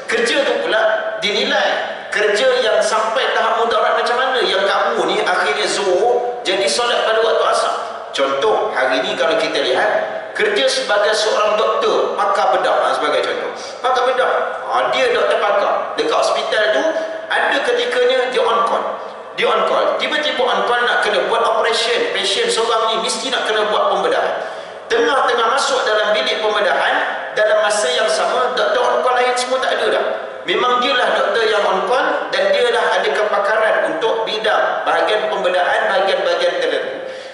kerja tu pula dinilai kerja yang sampai tahap mudarat macam mana, yang kamu ni akhirnya zuhur jadi solat pada waktu asar. Contoh hari ni kalau kita lihat kerja sebagai seorang doktor, pakar bedah sebagai contoh. Pakar bedah, dia doktor pakar. Dekat hospital tu, ada ketikanya dia on call. Dia on call, tiba-tiba on call nak kena buat operation. Pasien seorang ni mesti nak kena buat pembedahan. Tengah-tengah masuk dalam bilik pembedahan, dalam masa yang sama, doktor on call lain semua tak ada dah. Memang dialah doktor yang on call dan dialah ada kepakaran untuk bidang bahagian pembedahan, bahagian-bahagian tertentu.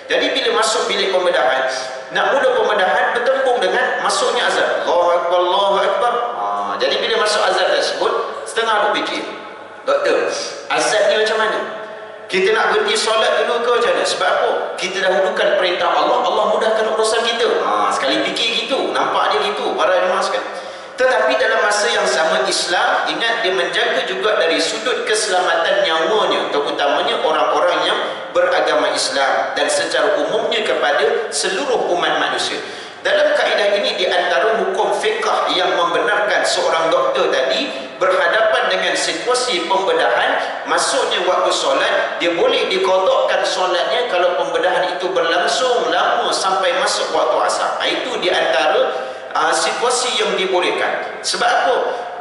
Jadi bila masuk bilik pembedahan, nak mula pembedahan bertembung dengan masuknya azan. Allahu Akbar, Allahu Akbar. Jadi bila masuk azan tersebut, setengah duk fikir, doktor, azan ni macam mana? Kita nak berhenti solat dulu ke macam mana? Sebab apa? Kita dahulukan perintah Allah, Allah mudahkan urusan kita. Sekali fikir gitu, nampak dia gitu, para jemaah sekalian. Tetapi dalam masa yang sama, Islam ingat dia menjaga juga dari sudut keselamatan nyawanya, terutamanya orang-orang yang beragama Islam dan secara umumnya kepada seluruh umat manusia. Dalam kaedah ini, di antara hukum fiqh yang membenarkan seorang doktor tadi berhadapan dengan situasi pembedahan, masuknya waktu solat, dia boleh diqadakkan solatnya kalau pembedahan itu berlangsung lama sampai masuk waktu asar. Itu di antara situasi yang dibolehkan. Sebab apa?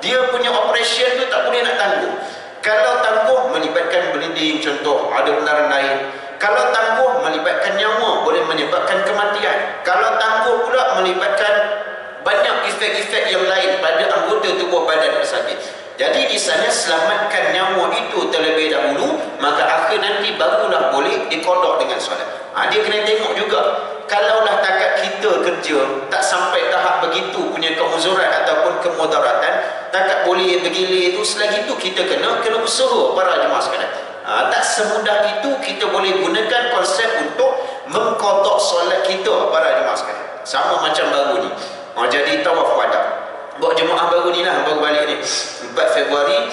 Dia punya operation tu tak boleh nak tangguh. Kalau tangguh melibatkan bleeding contoh, ada benaran lain. Kalau tangguh melibatkan nyawa, boleh menyebabkan kematian. Kalau tangguh pula melibatkan banyak efek-efek yang lain pada anggota tubuh badan pesakit. Jadi di sana selamatkan nyawa itu terlebih dahulu, maka akhir nanti barulah boleh dikodok dengan solat. Dia kena tengok juga, kalaulah takat kita kerja tak sampai tahap begitu punya keuzuran ataupun kemudaratan, takat boleh bergilir itu, selagi itu kita kena usaha para jemaah sekalian. Tak semudah itu kita boleh gunakan konsep untuk mengkodok solat kita para jemaah sekalian. Sama macam baru ni, jadi tawaf wada. Buat jemaah baru ni lah, baru balik ni 4 Februari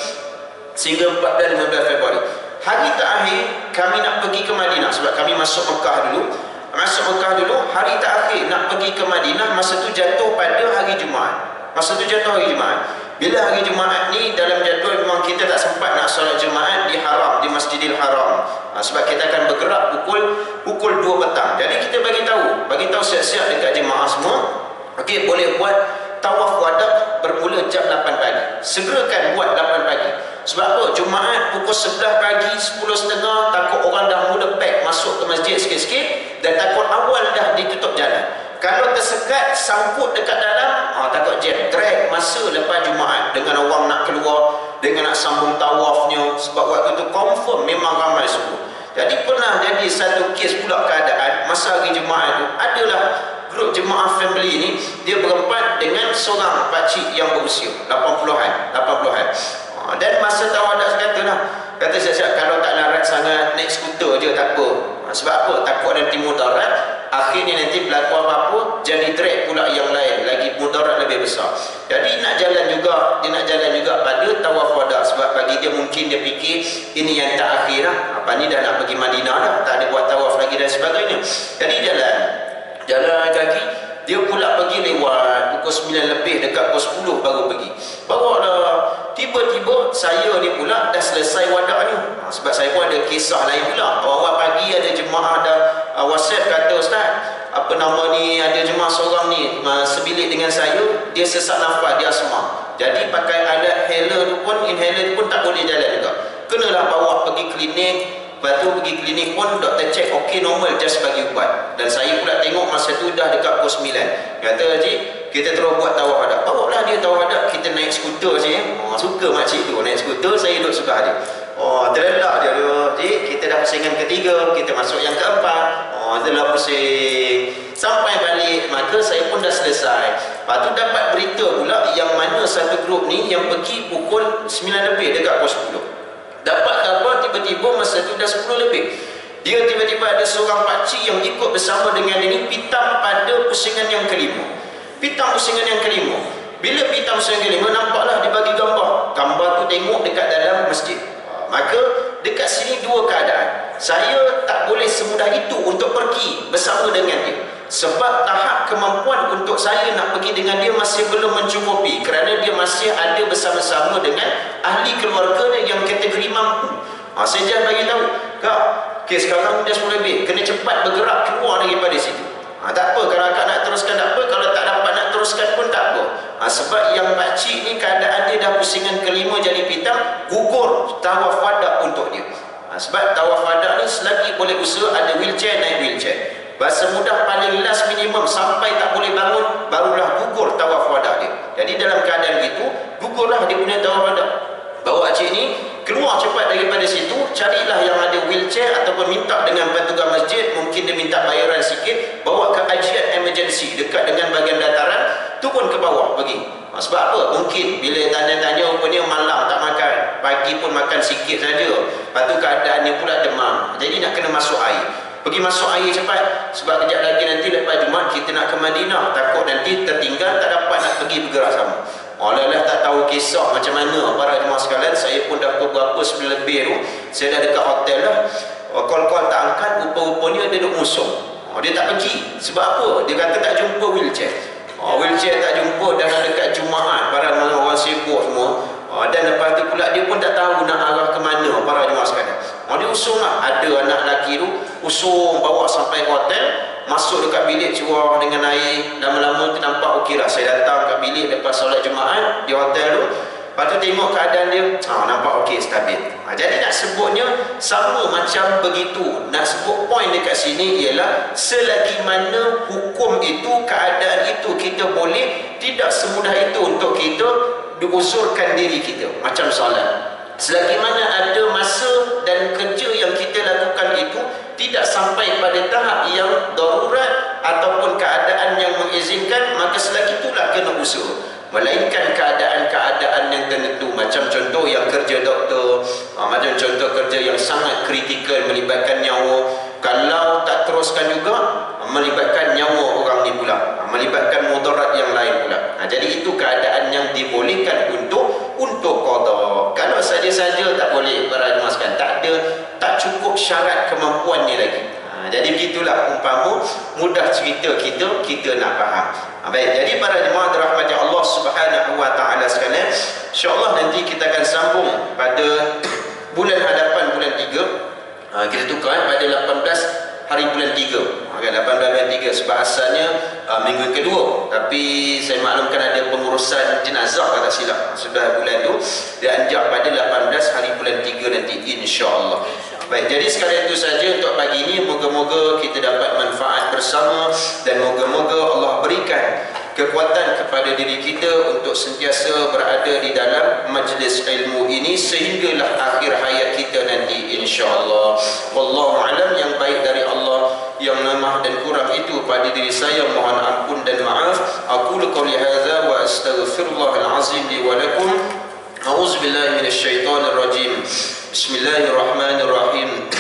sehingga 14-15 Februari. Hari terakhir kami nak pergi ke Madinah, sebab kami masuk Mekah dulu. Hari terakhir nak pergi ke Madinah, masa tu jatuh pada hari Jumaat. Bila hari Jumaat ni, dalam jadual memang kita tak sempat nak solat Jumaat di Haram, di Masjidil Haram. Sebab kita akan bergerak pukul 2 petang. Jadi kita bagi tahu siap-siap dekat jemaah semua. Okey, boleh buat tawaf wada bermula jam 8 pagi. Segerakan buat 8 pagi. Sebab apa? Jumaat pukul 11 pagi, 10.30, takut orang dah mula pack masuk ke masjid sikit-sikit dan takut awal dah ditutup jalan. Kalau tersekat, sangkut dekat dalam, takut jam. Drag masa lepas Jumaat dengan orang nak keluar, dengan nak sambung tawafnya. Sebab waktu tu confirm memang ramai semua. Jadi pernah jadi satu kes pula keadaan, masa hari Jumaat tu, adalah grup jemaah family ni, dia berempat dengan seorang pakcik yang berusia 80-an. Dan masa tawadak kata siap-siap, kalau tak larat sangat naik skuter je tak apa. Sebab apa? Takut nanti mudarat. Akhirnya nanti berlaku apa-apa, jadi drag pula yang lain, lagi mudarat lebih besar. Jadi dia nak jalan juga pada tawaf wada. Sebab bagi dia mungkin dia fikir ini yang tak akhir lah. Apa ni dah nak pergi Madinah dah, tak ada buat tawaf lagi dan sebagainya. Jadi jalan kaki, dia pula pergi lewat pukul 9 lebih, dekat pukul 10 baru pergi. Baru tiba-tiba saya ni pula dah selesai wadak ni. Sebab saya pun ada kisah lain pula. Awal pagi ada jemaah dah WhatsApp kata, Ustaz, apa nama ni, ada jemaah seorang ni sebilik dengan saya, dia sesak nafas, dia asma. Jadi pakai alat inhaler pun tak boleh jalan juga. Kenalah bawa pergi klinik. Lepas tu pergi klinik pun doktor cek okey, normal, just bagi ubat. Dan saya pula tengok masa tu dah dekat pukul 9. Kata, Haji, kita terus buat tawaf wada. Bawalah dia tawaf wada, kita naik skuter je. Suka makcik tu naik skuter, saya duduk sebelah dia. Terlelak dia tu. Haji, kita dah pusingan ketiga, kita masuk yang keempat. Adalah pusing. Sampai balik, maka saya pun dah selesai. Lepas tu dapat berita pula yang mana satu grup ni yang pergi pukul 9 lebih dekat pukul 10. Dapat khabar tiba-tiba masa tu dah 10 lebih. Dia tiba-tiba ada seorang pakcik yang ikut bersama dengan dia ni pitam pada pusingan yang kelima. Bila pitam pusingan kelima, nampaklah dia bagi gambar. Gambar tu tengok dekat dalam masjid. Maka dekat sini dua keadaan. Saya tak boleh semudah itu untuk pergi bersama dengan dia. Sebab tahap kemampuan untuk saya nak pergi dengan dia masih belum mencukupi, kerana dia masih ada bersama-sama dengan ahli keluarga dia yang kategori mampu. Saya jangan bagi tahu, Kak, sekarang dah 10 lebih, kena cepat bergerak keluar daripada situ. Tak apa, kalau akak nak teruskan tak apa, sebab yang pakcik ni keadaan dia dah pusingan kelima jadi pitam, gugur tawaf wada untuk dia. Sebab tawaf wada ni selagi boleh usaha ada wheelchair, naik wheelchair. Bahasa mudah paling last minimum sampai tak boleh bangun, barulah gugur tawaf wada dia. Jadi dalam keadaan gitu, gugurlah dia punya tawaf wada. Bawa cik ni keluar cepat daripada situ, carilah yang ada wheelchair ataupun minta dengan petugas masjid, mungkin dia minta bayaran sikit, bawa ke ajian emergency dekat dengan bahagian dataran, turun ke bawah pergi. Sebab apa? Mungkin bila tanya-tanya rupanya malam tak makan, pagi pun makan sikit saja, lepas tu keadaannya pula demam, jadi nak kena masuk air. Pergi masuk air cepat, sebab kejap lagi nanti lepas Jumaat kita nak ke Madinah, takut nanti tertinggal tak dapat nak pergi bergerak sama. Alah tak tahu kisah macam mana para jemaah sekalian. Saya pun dah beberapa sebelum lebih tu, saya dah dekat hotel lah, call-call tak angkat, rupa-rupanya dia duk musung. Dia tak pergi. Sebab apa? Dia kata tak jumpa wheelchair. Wheelchair tak jumpa, dah dekat Jumaat, para orang sibuk semua. Dan lepas tu pula dia pun tak tahu nak arah ke mana para jemaah sekalian. Dia usung lah, ada anak lelaki tu usung bawa sampai hotel, masuk dekat bilik curah dengan air. Lama-lama tu nampak okey lah. Saya datang kat bilik lepas solat Jumaat di hotel tu, lepas tu tengok keadaan dia, nampak okey, stabil. Jadi nak sebutnya sama macam begitu. Nak sebut poin dekat sini ialah selagi mana hukum itu, keadaan itu kita boleh, tidak semudah itu untuk kita diusurkan diri kita. Macam solat, selagi mana ada masa dan kerja yang kita lakukan itu tidak sampai pada tahap yang darurat ataupun keadaan yang mengizinkan, maka selagi itulah kena usaha. Melainkan keadaan-keadaan yang tertentu, macam contoh yang kerja doktor, macam contoh kerja yang sangat kritikal melibatkan nyawa, kalau tak teruskan juga melibatkan nyawa orang ni pula, melibatkan mudarat yang lain pula. Jadi itu keadaan yang dibolehkan untuk qada. Kalau saja-saja tak boleh, para jemaah sekalian, tak cukup syarat kemampuan ni lagi. Jadi begitulah umpama mudah cerita kita nak faham. Baik, jadi para jemaah dirahmati Allah Subhanahu wa taala sekalian, insya-Allah nanti kita akan sambung pada bulan hadapan bulan 3. Kita tukar pada 18 hari bulan 3. 18 bulan 3 sebab asalnya minggu kedua, tapi saya maklumkan ada pengurusan jenazah kalau tak silap. Sudah bulan tu dia anjak pada 18 hari bulan 3 nanti, insya-Allah. Baik, jadi sekadar itu saja untuk pagi ini. Moga-moga kita dapat manfaat bersama dan moga-moga Allah berikan kekuatan kepada diri kita untuk sentiasa berada di dalam majlis ilmu ini sehinggalah akhir hayat kita nanti, insya-Allah. Wallahu alam. Yang baik dari Allah, yang lemah dan kurang itu pada diri saya mohon ampun dan maaf. Aku qouli hadza wa astaghfirullahal azim li wa lakum. A'udzubillahi minasyaitonir rajim. Bismillahirrahmanirrahim.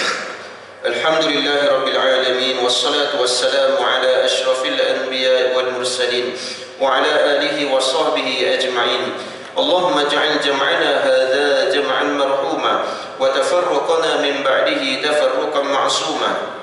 Alhamdulillahi rabbil alamin, wassalatu wassalamu ala asyrafil anbiya wal mursalin wa ala alihi wa sahbihi ajma'in. Allahumma ij'al jam'ana hadha jam'an marhuma wa tafarruqana min ba'dihi tafarruqan ma'suma.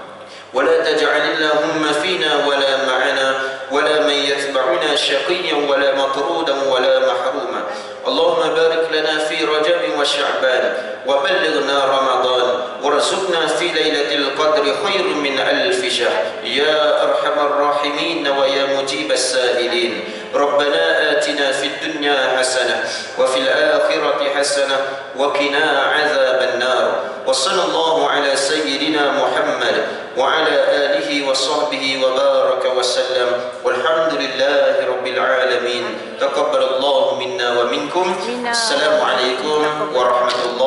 ولا تجعل اللهم فينا ولا معنا ولا من يتبعنا شقيا ولا مطرودا ولا محروما. اللهم بارك لنا في رجب وشعبان وبلغنا رمضان وارزقنا في ليلة القدر خير من ألف شهر يا أرحم الراحمين ويا مجيب السائلين. ربنا آتنا في الدنيا حسنة وفي الآخرة حسنة وقنا عذاب النار. وصلى الله على سيدنا محمد وعلى آله وصحبه وبارك وسلم والحمد لله رب العالمين. تقبل الله منا ومنكم. السلام عليكم ورحمة الله.